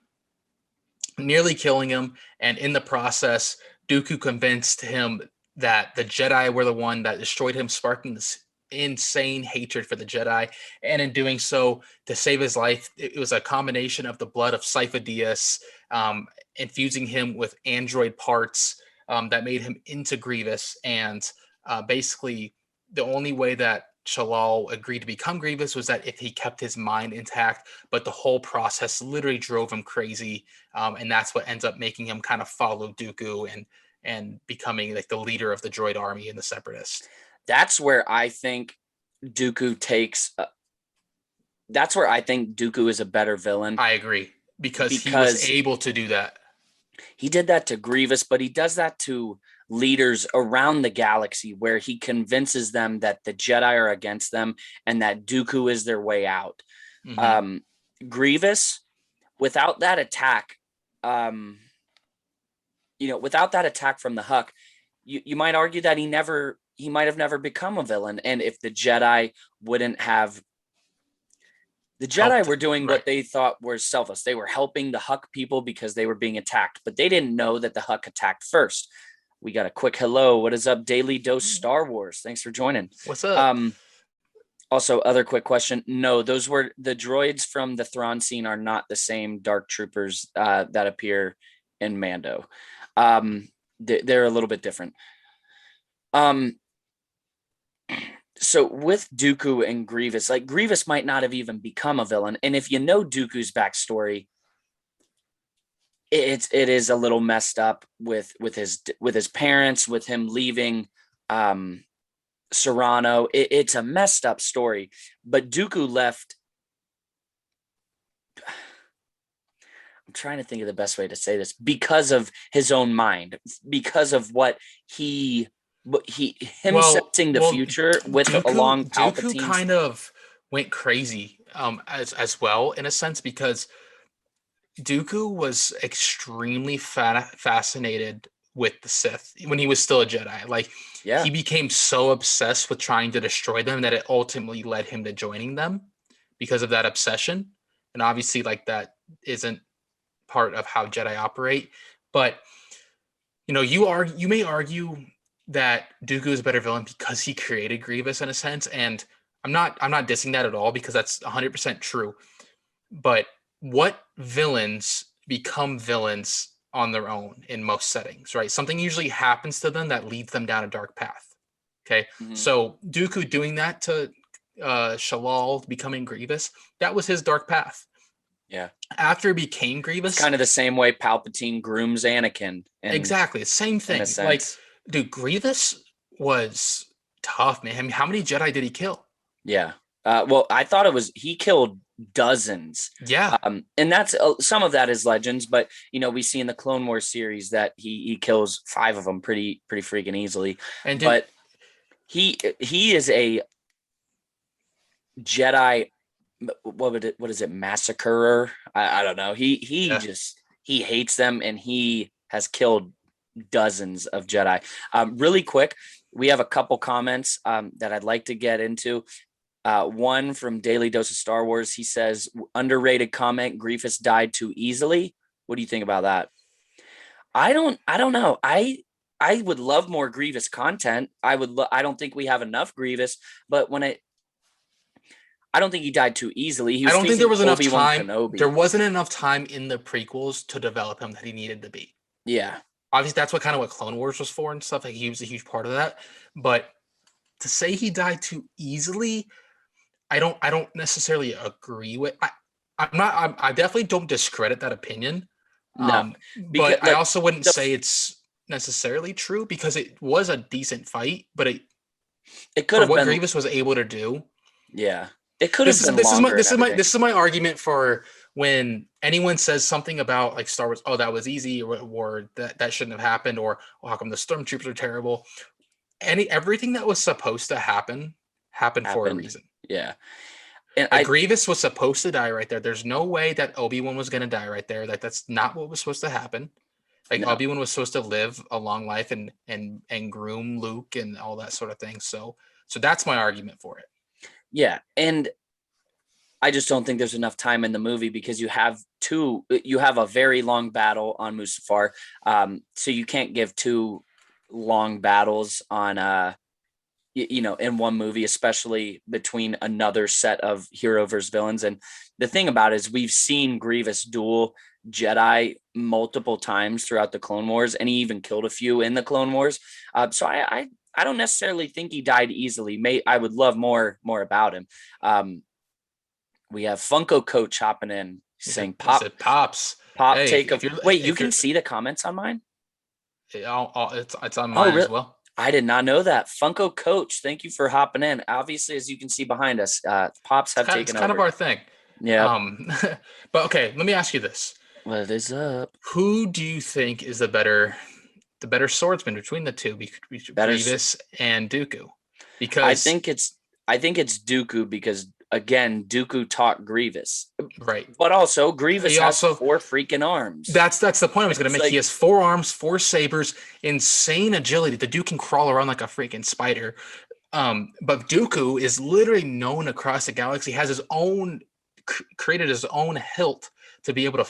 nearly killing him, and in the process, Dooku convinced him that the Jedi were the one that destroyed him, sparking this insane hatred for the Jedi. And in doing so, to save his life, it was a combination of the blood of Cypher Dyas, infusing him with android parts that made him into Grievous. And basically, the only way that Shalal agreed to become Grievous was that if he kept his mind intact, but the whole process literally drove him crazy, and that's what ends up making him kind of follow Dooku and becoming like the leader of the droid army and the Separatists. That's where I think Dooku takes. That's where I think Dooku is a better villain. I agree, because he was able to do that. He did that to Grievous, but he does that to leaders around the galaxy, where he convinces them that the Jedi are against them and that Dooku is their way out. Grievous, without that attack, without that attack from the Huck, you might argue that he might have never become a villain. And if the Jedi wouldn't have, the Jedi were doing what they thought were selfless. They were helping the Huck people because they were being attacked, but they didn't know that the Huck attacked first. We got a quick hello. What is up, Daily Dose Star Wars? Thanks for joining. What's up? Also, other quick question. No, those were the droids from the Thrawn scene are not the same Dark Troopers that appear in Mando. They're a little bit different. So with Dooku and Grievous, like Grievous might not have even become a villain. And if you know Dooku's backstory, it is a little messed up with his parents, with him leaving Serrano. It's a messed up story. But Dooku left. I'm trying to think of the best way to say this, because of his own mind, because of what sensing the future with Dooku, along Dooku Palpatine kind of went crazy as well, in a sense, because Dooku was extremely fascinated with the Sith when he was still a Jedi. Like, he became so obsessed with trying to destroy them that it ultimately led him to joining them because of that obsession. And obviously, like, that isn't part of how Jedi operate. But you may argue that Dooku is a better villain because he created Grievous, in a sense, and I'm not dissing that at all, because that's 100% true. But what villains become villains on their own in most settings, right? Something usually happens to them that leads them down a dark path. Okay, so Dooku doing that to Shalal becoming Grievous, that was his dark path. Yeah. After he became Grievous, it's kind of the same way Palpatine grooms Anakin. Exactly, same thing. Like, dude, Grievous was tough, man. I mean, how many Jedi did he kill? Yeah. Well, I thought he killed dozens. Yeah. And that's some of that is Legends, but we see in the Clone Wars series that he kills 5 of them pretty freaking easily. And but he is a Jedi. What is it? Massacrer? I don't know. He hates them, and he has killed dozens of Jedi. Really quick, we have a couple comments that I'd like to get into. One from Daily Dose of Star Wars. He says, underrated comment, Grievous died too easily. What do you think about that? I don't know. I would love more Grievous content. I don't think we have enough Grievous, but I don't think he died too easily. I don't think there was enough time. Kenobi. There wasn't enough time in the prequels to develop him that he needed to be. Yeah. Obviously, that's what Clone Wars was for and stuff. Like, he was a huge part of that. But to say he died too easily, I don't necessarily agree with. I definitely don't discredit that opinion. No, but I also wouldn't say it's necessarily true, because it was a decent fight, but it could have been what Grievous was able to do. Yeah. It could have been longer. This is my argument for when anyone says something about, like, Star Wars, oh, that was easy, or that shouldn't have happened, or how come the stormtroopers are terrible. Everything that was supposed to happen happened for a reason. Yeah. And Grievous was supposed to die right there. There's no way that Obi-Wan was going to die right there. That's not what was supposed to happen. Like No. Obi-Wan was supposed to live a long life and groom Luke and all that sort of thing. So that's my argument for it. Yeah, and I just don't think there's enough time in the movie because you have a very long battle on Mustafar. So you can't give 2 long battles on in one movie, especially between another set of hero versus villains. And the thing about it is we've seen Grievous duel Jedi multiple times throughout the Clone Wars, and he even killed a few in the Clone Wars. So I don't necessarily think he died easily. I would love more about him. We have Funko Coach hopping in saying Pops. Pop, Hey, take if a you're, wait. if You can you're, see the comments on mine. it's on mine really? as well. I did not know that. Funko Coach, thank you for hopping in. Obviously, as you can see behind us, Pops have taken over. It's kind of our thing. Yeah. But okay, let me ask you this. What is up? Who do you think is the better swordsman between the two, Grievous and Dooku? Because I think it's Dooku because again, Dooku taught Grievous. Right. But also Grievous has 4 freaking arms. That's the point I was going to make. Like, he has 4 arms, 4 sabers, insane agility. The dude can crawl around like a freaking spider. But Dooku is literally known across the galaxy, has his own created his own hilt to be able to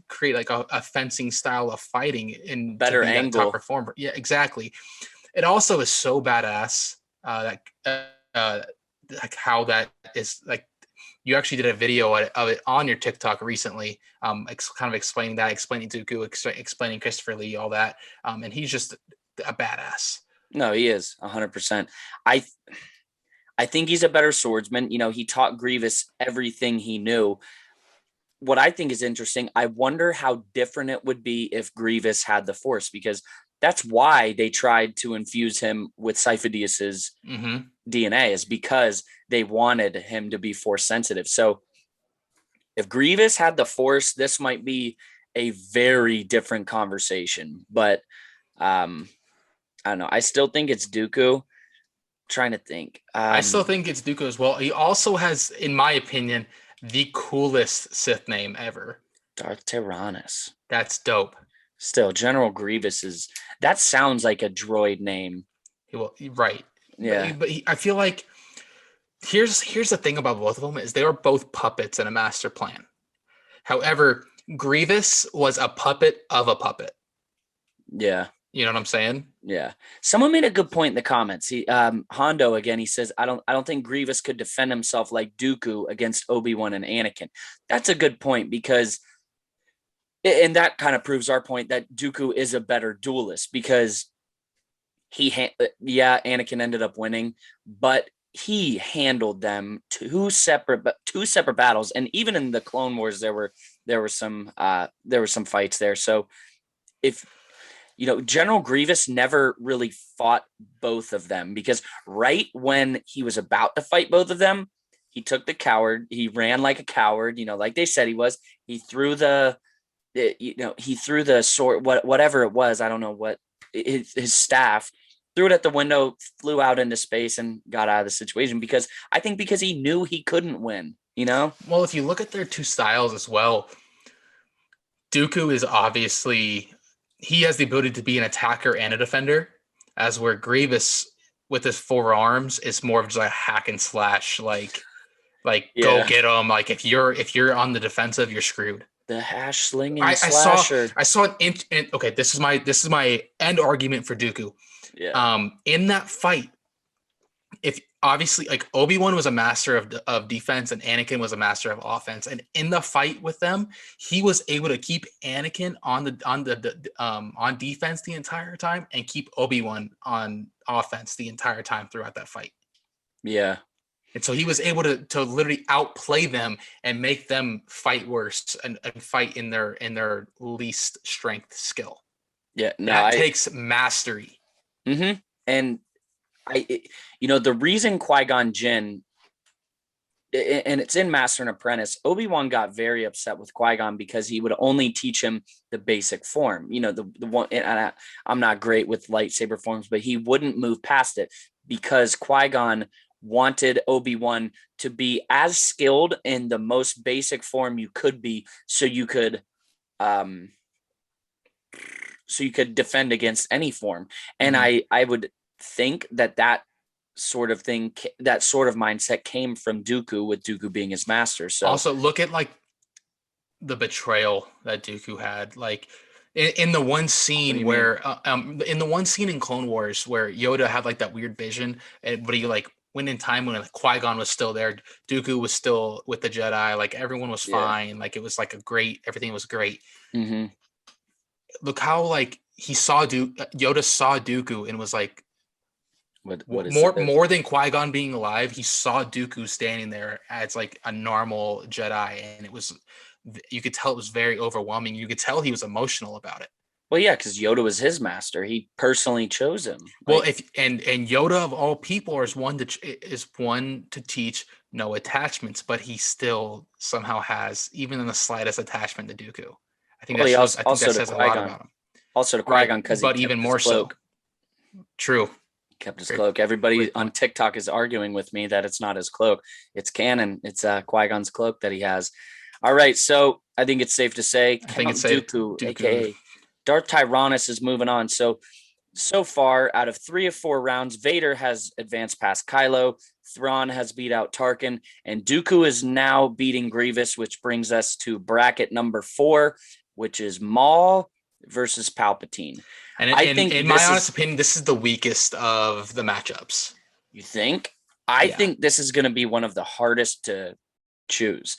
create like a fencing style of fighting and better to be angle. Top performer. Yeah, exactly. It also is so badass like how that is like. You actually did a video of it on your TikTok recently, kind of explaining Dooku, explaining Christopher Lee, all that, and he's just a badass. No, he is 100%. I think he's a better swordsman. He taught Grievous everything he knew. What I think is interesting, I wonder how different it would be if Grievous had the Force, because that's why they tried to infuse him with Sifo-Dyas's DNA, is because they wanted him to be Force sensitive. So if Grievous had the Force, this might be a very different conversation. But I don't know. I still think it's Dooku. Trying to think. I still think it's Dooku as well. He also has, in my opinion, the coolest Sith name ever. Darth Tyrannus. That's dope. Still, General Grievous that sounds like a droid name. Right. Yeah. But I feel like here's the thing about both of them is they were both puppets in a master plan. However, Grievous was a puppet of a puppet. Yeah. You know what I'm saying? Yeah. Someone made a good point in the comments. Hondo again, he says, I don't think Grievous could defend himself like Dooku against Obi-Wan and Anakin. That's a good point, because and that kind of proves our point that Dooku is a better duelist, because Anakin ended up winning, but he handled them two separate battles. And even in the Clone Wars, there were some fights there. So if General Grievous never really fought both of them, because right when he was about to fight both of them, he took the coward. He ran like a coward, like they said he was. He threw the sword, whatever it was. I don't know what his staff, threw it at the window, flew out into space, and got out of the situation. Because he knew he couldn't win. Well, if you look at their two styles as well, Dooku is obviously. He has the ability to be an attacker and a defender, as where Grievous with his 4 arms is more of just a hack and slash, like go get him. Like if you're on the defensive, you're screwed. The hash slinging slasher. I saw an okay. This is my end argument for Dooku. Yeah. In that fight, if obviously like Obi-Wan was a master of defense and Anakin was a master of offense, and in the fight with them, he was able to keep Anakin on defense the entire time and keep Obi-Wan on offense the entire time throughout that fight. Yeah. And so he was able to literally outplay them and make them fight worse and fight in their least strength skill. Yeah. No, that takes mastery. Mm-hmm. And the reason Qui-Gon Jinn, and it's in Master and Apprentice, Obi-Wan got very upset with Qui-Gon because he would only teach him the basic form. The one, and I'm not great with lightsaber forms, but he wouldn't move past it because Qui-Gon wanted Obi-Wan to be as skilled in the most basic form you could be, so you could so you could defend against any form. And I would think that sort of thing, that sort of mindset came from Dooku, with Dooku being his master. So also look at like the betrayal that Dooku had, like in the one scene where in the one scene in Clone Wars where Yoda had like that weird vision, but he like went in time when Qui-Gon was still there, Dooku was still with the Jedi, like everyone was fine, like it was like everything was great. Look how like Yoda saw Dooku and was like, what is more than Qui-Gon being alive, he saw Dooku standing there as like a normal Jedi, and you could tell it was very overwhelming. You could tell he was emotional about it. Well, yeah, because Yoda was his master. He personally chose him. Well, and Yoda of all people is one to teach no attachments, but he still somehow has even in the slightest attachment to Dooku. I think that says a lot about him. Also to Qui-Gon, because but even more so. True. Kept his cloak. Everybody on TikTok is arguing with me that it's not his cloak. It's canon. It's Qui-Gon's cloak that he has. All right, so I think it's safe to say Dooku, aka Darth Tyrannus, is moving on. So far, out of 3 of 4 rounds, Vader has advanced past Kylo, Thrawn has beat out Tarkin, and Dooku is now beating Grievous, which brings us to bracket number 4, which is Maul versus Palpatine. And in my honest opinion, this is the weakest of the matchups. You think? I think this is going to be one of the hardest to choose.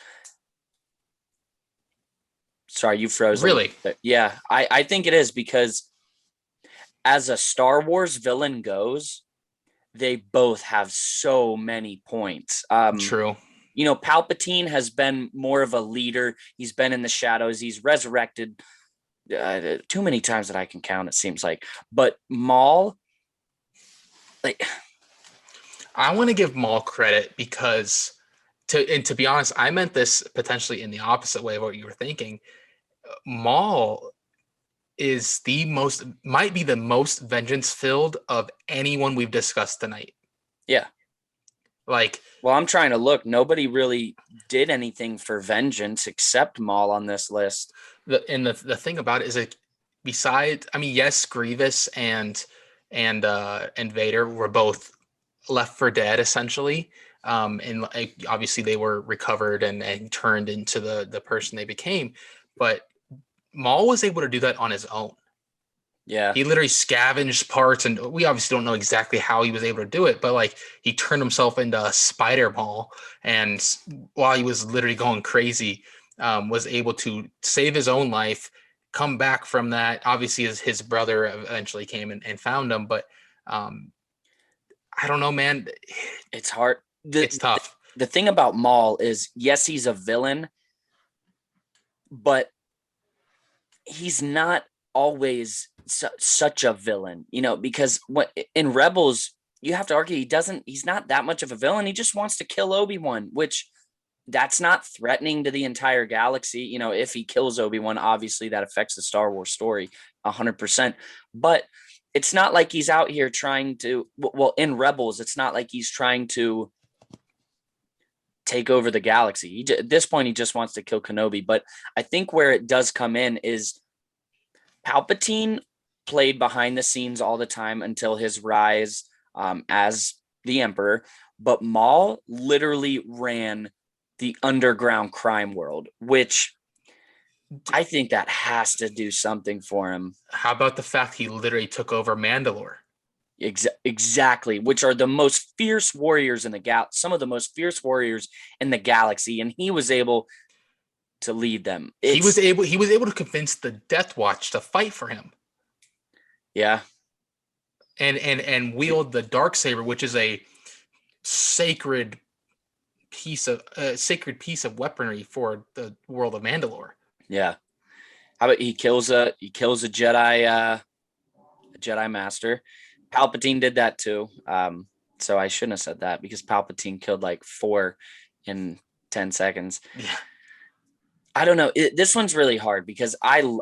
Sorry, you froze. Really? Yeah, I think it is, because as a Star Wars villain goes, they both have so many points. True. You know, Palpatine has been more of a leader. He's been in the shadows. He's resurrected too many times that I can count, it seems like. But Maul, like, I want to give Maul credit because, to be honest, I meant this potentially in the opposite way of what you were thinking. Maul is might be the most vengeance filled of anyone we've discussed tonight. Yeah. Like, well, I'm trying to look. Nobody really did anything for vengeance except Maul on this list. The thing about it is, like, besides, I mean, yes, Grievous and Vader were both left for dead essentially. And like, obviously they were recovered and turned into the person they became, but Maul was able to do that on his own. Yeah. He literally scavenged parts, and we obviously don't know exactly how he was able to do it, but like he turned himself into a spider Maul, and while he was literally going crazy, was able to save his own life, come back from that. Obviously his brother eventually came and found him, but I don't know, man. It's hard. It's tough. The thing about Maul is, yes, he's a villain, but he's not always such a villain, you know, because in Rebels, you have to argue he's not that much of a villain. He just wants to kill Obi-Wan, which that's not threatening to the entire galaxy. You know, if he kills Obi-Wan, obviously that affects the Star Wars story 100%, but it's not like he's out here trying to, well, in Rebels, it's not like he's trying to take over the galaxy. At this point, he just wants to kill Kenobi. But I think where it does come in is Palpatine played behind the scenes all the time until his rise as the Emperor. But Maul literally ran the underground crime world, which I think that has to do something for him. How about the fact he literally took over Mandalore? Exactly, which are the most fierce warriors in the some of the most fierce warriors in the galaxy, and he was able to lead them. He was able to convince the Death Watch to fight for him. Yeah, and wield the Darksaber, which is a sacred piece of weaponry for the world of Mandalore. Yeah. How about he kills a Jedi master. Palpatine did that too. So I shouldn't have said that, because Palpatine killed like 4 in 10 seconds. Yeah. I don't know. This one's really hard, because I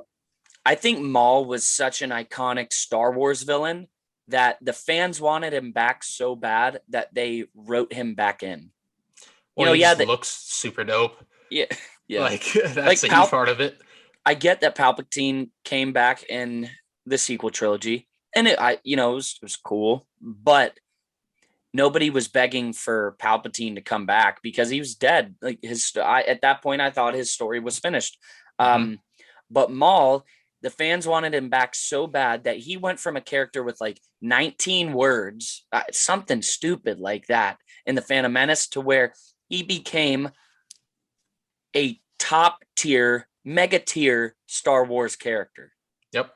think Maul was such an iconic Star Wars villain that the fans wanted him back so bad that they wrote him back in. Well, he looks super dope. Yeah. Yeah. Like, that's like a huge part of it. I get that Palpatine came back in the sequel trilogy, and it was cool, but nobody was begging for Palpatine to come back because he was dead. Like at that point, I thought his story was finished. But Maul, the fans wanted him back so bad that he went from a character with like 19 words, something stupid like that in the Phantom Menace, to where he became a top tier, mega tier Star Wars character. Yep.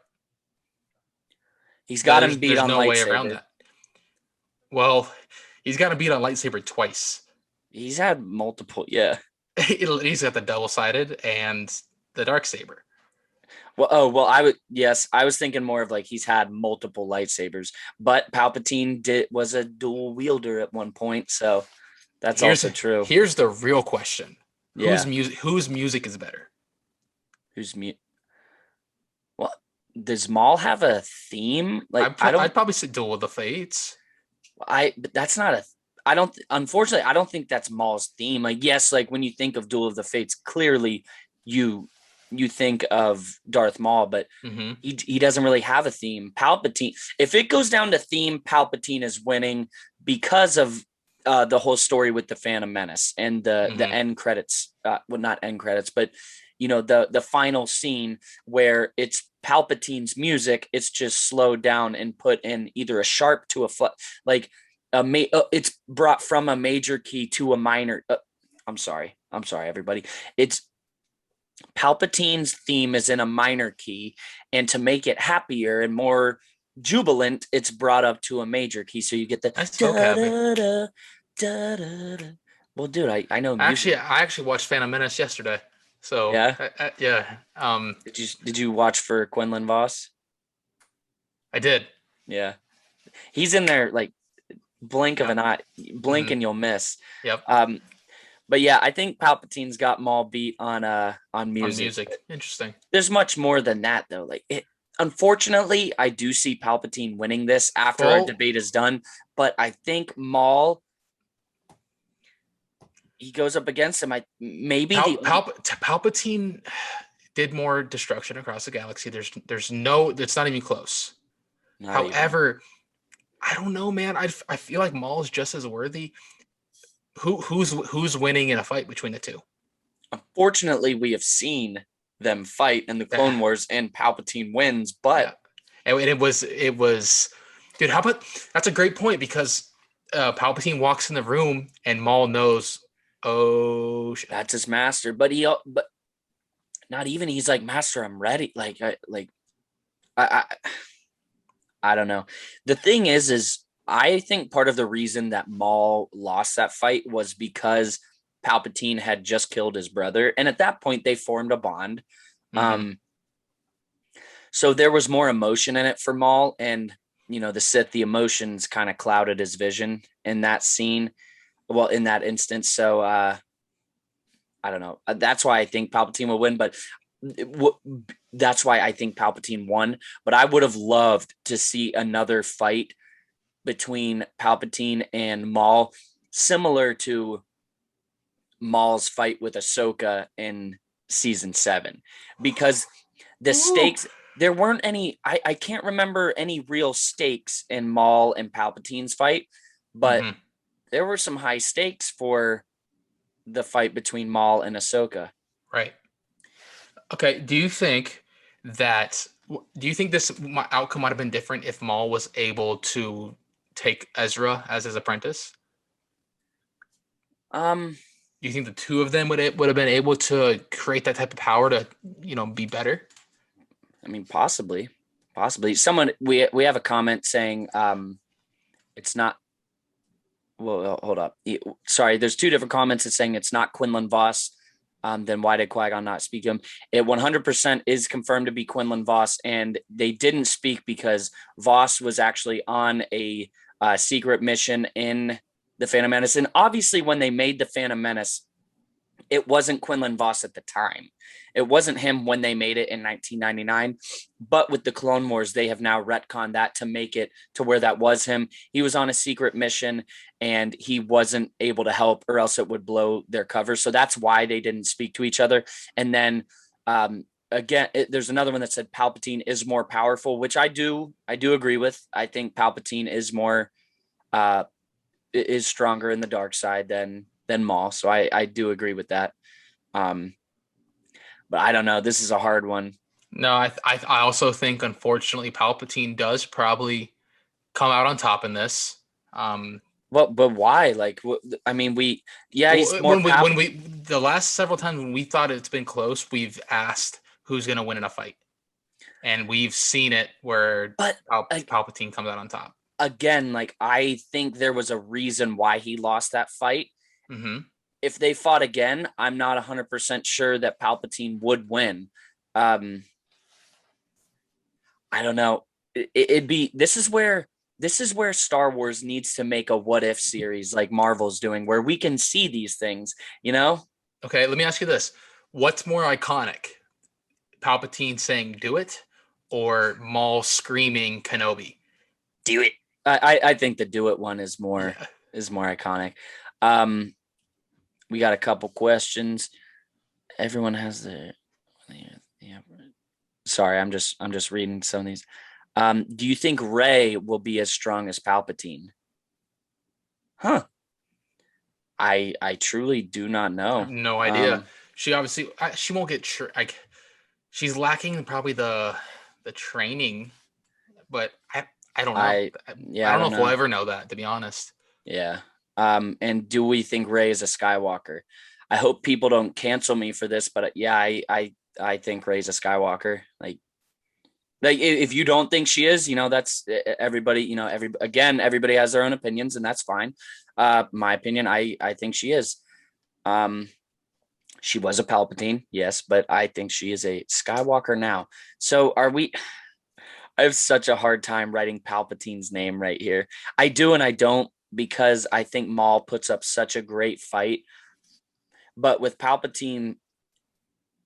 He's got him beat there's on no lightsaber. way around that. Well, he's got to beat on lightsaber twice. He's had multiple, yeah. He's got the double-sided and the dark saber. Well, I was thinking more of like he's had multiple lightsabers, but Palpatine was a dual wielder at one point, so that's also true. Here's the real question. Yeah. Whose music is better? Well, does Maul have a theme? Like I'd probably say Duel of the Fates. But that's not unfortunately, I don't think that's Maul's theme. Like, yes, like when you think of Duel of the Fates, clearly you think of Darth Maul, but he doesn't really have a theme. Palpatine, if it goes down to theme, Palpatine is winning because of the whole story with the Phantom Menace and the end credits. Well, not end credits, but the final scene where it's Palpatine's music. It's just slowed down and put in either a sharp to a flat, like it's brought from a major key to a minor. I'm sorry, everybody. It's Palpatine's theme is in a minor key, and to make it happier and more jubilant, it's brought up to a major key. So you get the da-da-da. Well, dude, I know music. I actually watched Phantom Menace yesterday. So yeah. Yeah. Did you watch for Quinlan Vos? I did. Yeah. He's in there like blink of an eye, and you'll miss. Yep. But yeah, I think Palpatine's got Maul beat on music. Interesting. There's much more than that though. Like unfortunately, I do see Palpatine winning this after our debate is done, but I think Maul, he goes up against him. Palpatine did more destruction across the galaxy. It's not even close. However, I don't know, man. I feel like Maul is just as worthy. Who's winning in a fight between the two? Unfortunately, we have seen them fight in the Clone Wars, and Palpatine wins. But and it was, dude. How about that's a great point, because Palpatine walks in the room and Maul knows. Oh shit. That's his master, but not even. He's like, master, I'm ready. I don't know. The thing is I think part of the reason that Maul lost that fight was because Palpatine had just killed his brother, and at that point they formed a bond. So there was more emotion in it for Maul, and the Sith, the emotions kind of clouded his vision in that scene. Well, in that instance. So I don't know. That's why I think Palpatine will win, but that's why I think Palpatine won. But I would have loved to see another fight between Palpatine and Maul, similar to Maul's fight with Ahsoka in season 7, because the stakes, there weren't any, I can't remember any real stakes in Maul and Palpatine's fight, but there were some high stakes for the fight between Maul and Ahsoka. Right. Okay. Do you think this outcome might have been different if Maul was able to take Ezra as his apprentice? Do you think the two of them would have been able to create that type of power to, be better? I mean, possibly. Someone, we have a comment saying it's not. Well, hold up. Sorry, there's two different comments that's saying it's not Quinlan Vos. Then why did Qui-Gon not speak to him? It 100% is confirmed to be Quinlan Vos, and they didn't speak because Vos was actually on a secret mission in the Phantom Menace. And obviously when they made the Phantom Menace, it wasn't Quinlan Vos at the time. It wasn't him when they made it in 1999. But with the Clone Wars, they have now retconned that to make it to where that was him. He was on a secret mission and he wasn't able to help, or else it would blow their cover. So that's why they didn't speak to each other. And then again, there's another one that said Palpatine is more powerful, which I do agree with. I think Palpatine is more is stronger in the dark side than Maul. So I do agree with that. But I don't know. This is a hard one. No, I also think, unfortunately, Palpatine does probably come out on top in this. But why? Like, I mean, he's more when we the last several times when we thought it's been close, we've asked who's going to win in a fight, and we've seen it where Palpatine comes out on top. Again, like, I think there was a reason why he lost that fight. Mm-hmm. If they fought again, I'm not 100% sure that Palpatine would win. I don't know. This is where Star Wars needs to make a what if series like Marvel's doing, where we can see these things, you know? Okay, let me ask you this. What's more iconic? Palpatine saying do it, or Maul screaming Kenobi? Do it. I think the do it one is more iconic. We got a couple questions. Everyone has their sorry, I'm just reading some of these. Do you think Rey will be as strong as Palpatine? Huh. I truly do not know. No idea. She obviously she won't get she's lacking probably the training, but I don't know. I don't know if we'll ever know that, to be honest. Yeah. And do we think Rey is a Skywalker? I hope people don't cancel me for this, but yeah, I think Rey's a Skywalker. Like if you don't think she is, that's everybody, everybody has their own opinions, and that's fine. My opinion, I think she is. She was a Palpatine, yes, but I think she is a Skywalker now. So are we? I have such a hard time writing Palpatine's name right here. I do and I don't, because I think Maul puts up such a great fight. But with Palpatine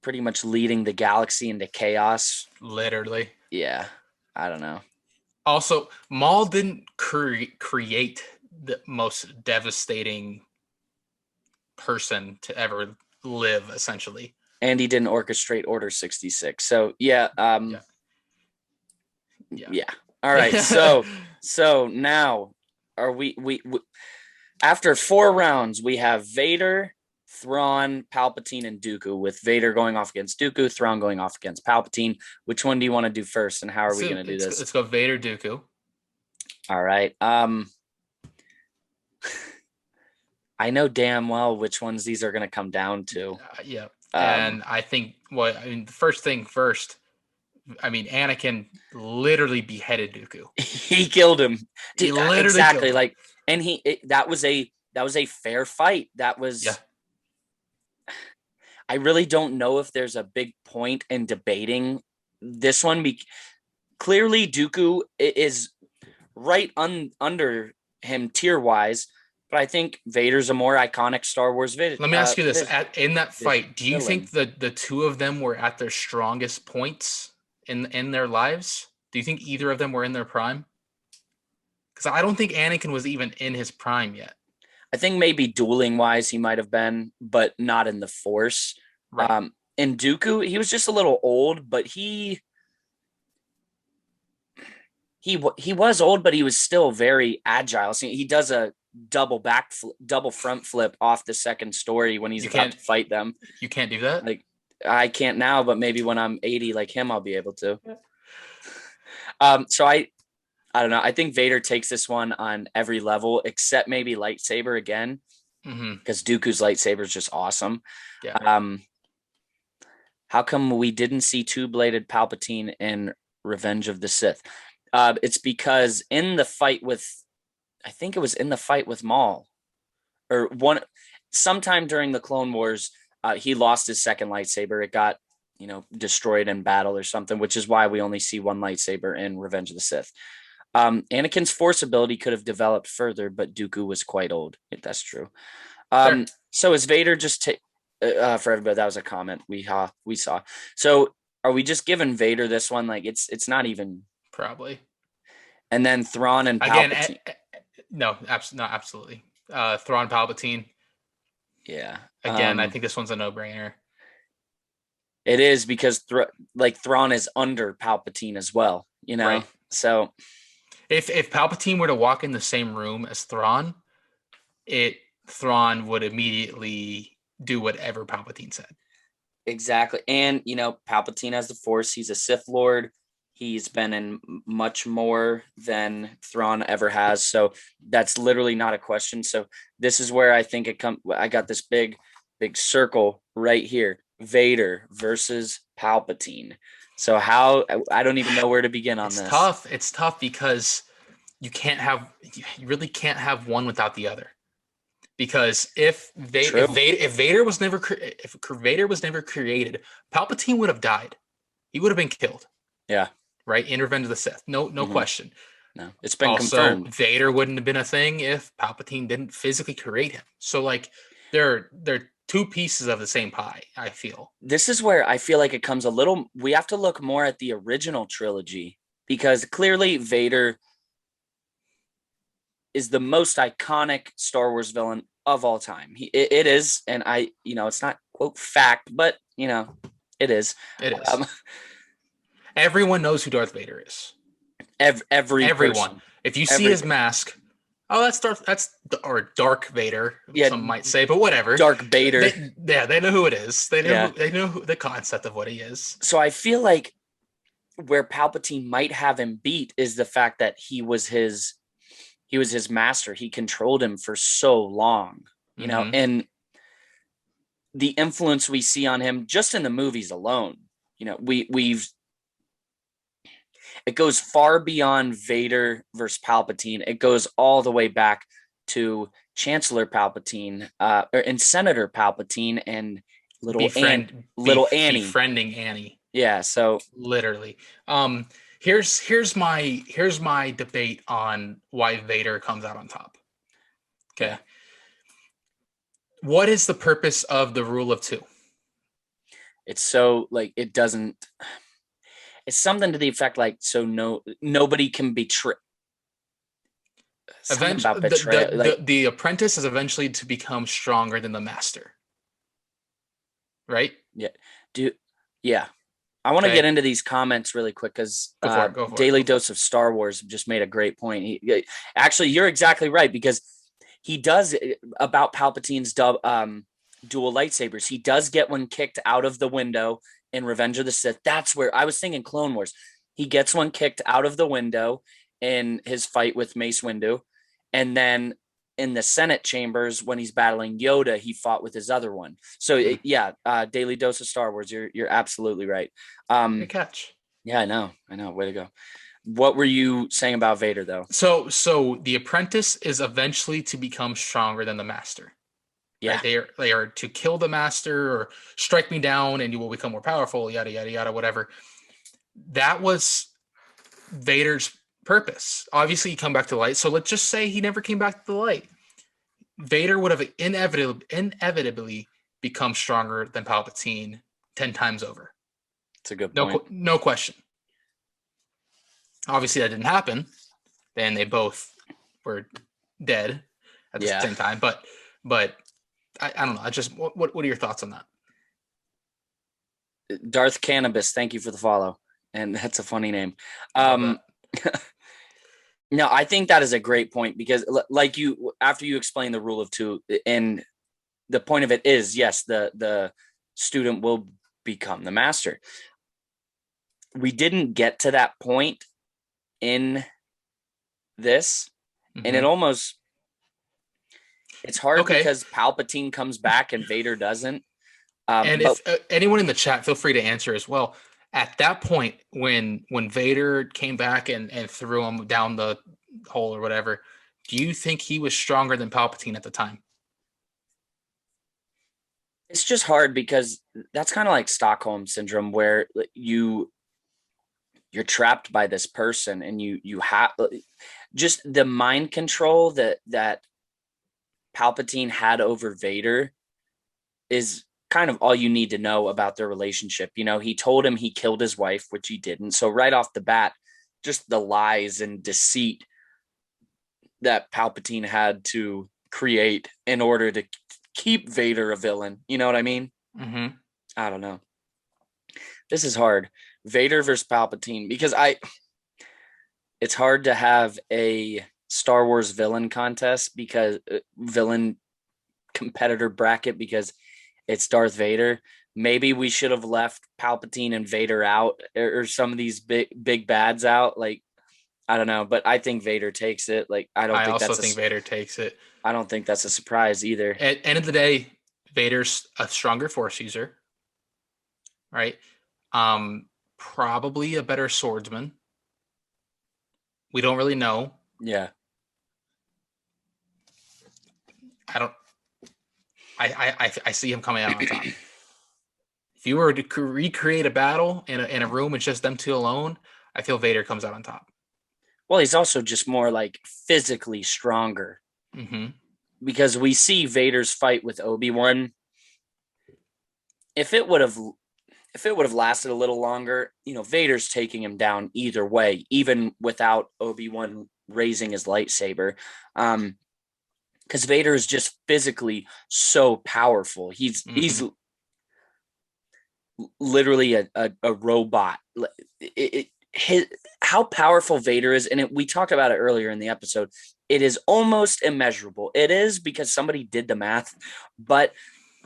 pretty much leading the galaxy into chaos. Literally. Yeah, I don't know. Also, Maul didn't create the most devastating person to ever live, essentially. And he didn't orchestrate Order 66. So, yeah. All right. So now are we after 4 rounds, we have Vader, Thrawn, Palpatine, and Dooku, with Vader going off against Dooku, Thrawn going off against Palpatine. Which one do you want to do first, and how are we going to do this? Let's go Vader, Dooku. All right. I know damn well which ones these are going to come down to. Yeah. And I think, the first thing first, Anakin literally beheaded Dooku. He killed him. He literally exactly killed him. And that was a fair fight. That was. Yeah. I really don't know if there's a big point in debating this one. Clearly, Dooku is right under him tier wise, but I think Vader's a more iconic Star Wars villain. Let me ask you this: in that fight, do you think the two of them were at their strongest points in their lives? Do you think either of them were in their prime? Because I don't think Anakin was even in his prime yet. I think maybe dueling wise he might have been, but not in the Force. Right. In Dooku, he was just a little old, but he was old, but he was still very agile. So he does a double front flip off the second story when he's about to fight them. You can't do that? Like, I can't now, but maybe when I'm 80 like him, I'll be able to. So I don't know. I think Vader takes this one on every level, except maybe lightsaber again, because Dooku's lightsaber is just awesome. Yeah. How come we didn't see two-bladed Palpatine in Revenge of the Sith? It's because in the fight with, I think it was in the fight with Maul, or sometime during the Clone Wars, he lost his second lightsaber. It got, destroyed in battle or something, which is why we only see one lightsaber in Revenge of the Sith. Anakin's Force ability could have developed further, but Dooku was quite old. That's true. Sure. So is Vader just for everybody? That was a comment we saw. So are we just giving Vader this one? Like it's not even probably. And then Thrawn and Palpatine. Again, not absolutely. Thrawn, Palpatine. Yeah. Again, I think this one's a no-brainer. It is because Thrawn is under Palpatine as well, you know. Right. So if Palpatine were to walk in the same room as Thrawn, Thrawn would immediately do whatever Palpatine said. exactly. And, you know, Palpatine has the Force. He's a Sith Lord. He's been in much more than Thrawn ever has. So that's literally not a question. So this is where I think I got this big circle right here. Vader versus Palpatine. So I don't even know where to begin on this. It's tough because you really can't have one without the other. Because if Vader was never created, Palpatine would have died. He would have been killed. Yeah. Right? In Revenge of the Sith. No question. No, it's been also, confirmed. Vader wouldn't have been a thing if Palpatine didn't physically create him. So like they're two pieces of the same pie, I feel. This is where I feel like it comes we have to look more at the original trilogy, because clearly Vader is the most iconic Star Wars villain of all time. It is, and it's not quote fact, but it is. It is. Everyone knows who Darth Vader is. Everyone. Person. If you see his mask, oh, that's Dark Vader. Yeah, some might say, but whatever. Dark Vader. They know who it is. They know the concept of what he is. So I feel like where Palpatine might have him beat is the fact that he was his master. He controlled him for so long, you know, and the influence we see on him just in the movies alone, you know, it goes far beyond Vader versus Palpatine. It goes all the way back to Chancellor Palpatine, and Senator Palpatine and little Annie. Befriending Annie. Yeah. So literally, here's my debate on why Vader comes out on top. Okay. What is the purpose of the rule of two? It's so it's something to the effect nobody can betray. Eventually, the apprentice is eventually to become stronger than the master. Right? Yeah. I want to get into these comments really quick because Daily Dose of Star Wars just made a great point. Actually, you're exactly right, because he does about Palpatine's dual lightsabers. He does get one kicked out of the window in Revenge of the Sith. That's where I was thinking Clone Wars. He gets one kicked out of the window in his fight with Mace Windu. And then in the Senate chambers, when he's battling Yoda, he fought with his other one. So Daily Dose of Star Wars. You're absolutely right. Good catch. Yeah, I know. Way to go. What were you saying about Vader though? So the apprentice is eventually to become stronger than the master. Yeah, right? They are to kill the master or strike me down and you will become more powerful, yada yada yada, whatever. That was Vader's purpose. Obviously, he come back to the light. So let's just say he never came back to the light. Vader would have inevitably become stronger than Palpatine 10 times over. It's a good point. No question. Obviously, that didn't happen. Then they both were dead at the same time. But I don't know. I just what are your thoughts on that? Darth Cannabis, thank you for the follow. And that's a funny name. No, I think that is a great point, because after you explain the rule of two, and the point of it is, yes, the student will become the master. We didn't get to that point in this, and it's hard because Palpatine comes back and Vader doesn't. And if anyone in the chat, feel free to answer as well. At that point, when Vader came back and threw him down the hole or whatever, do you think he was stronger than Palpatine at the time? It's just hard, because that's kind of like Stockholm syndrome, where you're trapped by this person, and you have just the mind control that Palpatine had over Vader is kind of all you need to know about their relationship. You know, he told him he killed his wife, which he didn't. So right off the bat, just the lies and deceit that Palpatine had to create in order to keep Vader a villain. You know what I mean? Mm-hmm. I don't know. This is hard. Vader versus Palpatine, because it's hard to have a Star Wars villain contest because villain competitor bracket because it's Darth Vader. Maybe we should have left Palpatine and Vader out, or some of these big bads out. Like, I don't know, but I think Vader takes it. Like, I also think Vader takes it. I don't think that's a surprise either. At the end of the day, Vader's a stronger Force user, right? Probably a better swordsman. We don't really know. Yeah. I see him coming out on top. If you were to recreate a battle in a room with just them two alone, I feel Vader comes out on top. Well, he's also just more like physically stronger. Mm-hmm. Because we see Vader's fight with Obi-Wan. If it would have lasted a little longer, Vader's taking him down either way, even without Obi-Wan raising his lightsaber. Because Vader is just physically so powerful. He's literally a robot. How powerful Vader is, and we talked about it earlier in the episode, it is almost immeasurable. It is, because somebody did the math, but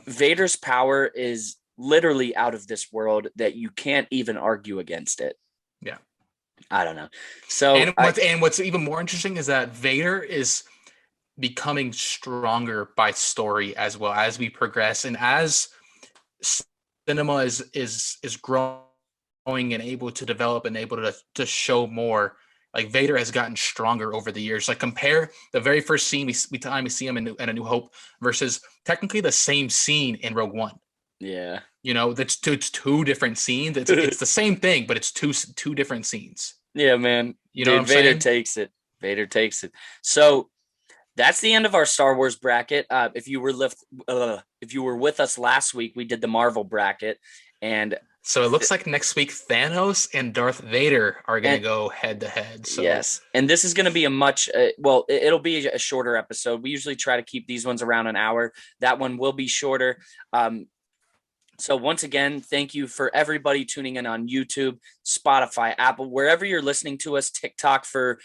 Vader's power is literally out of this world that you can't even argue against it. Yeah. I don't know. So and what's even more interesting is that Vader is becoming stronger by story as well as we progress, and as cinema is growing and able to develop and able to show more. Like, Vader has gotten stronger over the years. Like, compare the very first scene we see him in A New Hope versus technically the same scene in Rogue One. Yeah. It's two different scenes. It's the same thing, but it's two different scenes. Yeah, man. You know what I'm Vader saying? takes it. Vader takes it. So that's the end of our Star Wars bracket. If you were with us last week, we did the Marvel bracket, and so it looks like next week Thanos and Darth Vader are going to go head to head. So yes, and this is going to be a much it'll be a shorter episode. We usually try to keep these ones around an hour. That one will be shorter. So once again, thank you for everybody tuning in on YouTube, Spotify, Apple, wherever you're listening to us, TikTok for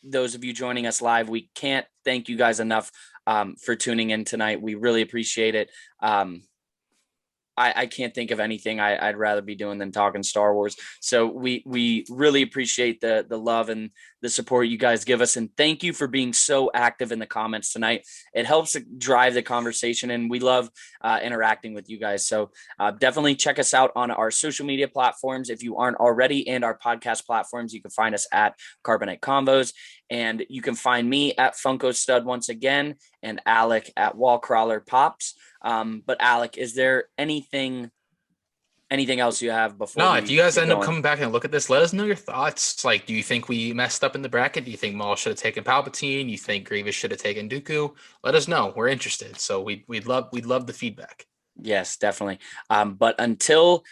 those of you joining us live. We can't thank you guys enough for tuning in tonight. We really appreciate it. I can't think of anything I'd rather be doing than talking Star Wars. So we really appreciate the love and the support you guys give us. And thank you for being so active in the comments tonight. It helps drive the conversation, and we love interacting with you guys. So definitely check us out on our social media platforms if you aren't already, and our podcast platforms. You can find us at Carbonite Convos, and you can find me at Funko Stud once again, and Alec at Wallcrawler Pops. But Alec, is there anything else you have before? No, if you guys end up coming back and look at this, let us know your thoughts. Like, do you think we messed up in the bracket? Do you think Maul should have taken Palpatine? You think Grievous should have taken Dooku? Let us know. We're interested. So we'd love the feedback. Yes, definitely. But until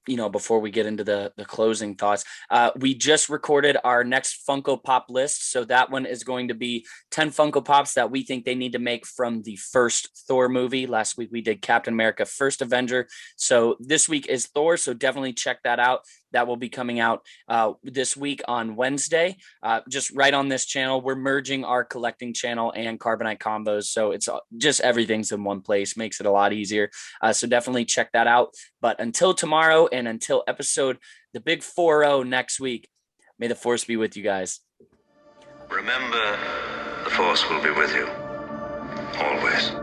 before we get into the closing thoughts, we just recorded our next Funko Pop list. So that one is going to be 10 Funko Pops that we think they need to make from the first Thor movie. Last week we did Captain America, First Avenger. So this week is Thor. So definitely check that out. That will be coming out this week on Wednesday. Just right on this channel. We're merging our collecting channel and Carbonite Convos. So it's just everything's in one place. Makes it a lot easier. So definitely check that out. But until tomorrow and until episode, the big 4-0 next week, may the Force be with you guys. Remember, the Force will be with you. Always.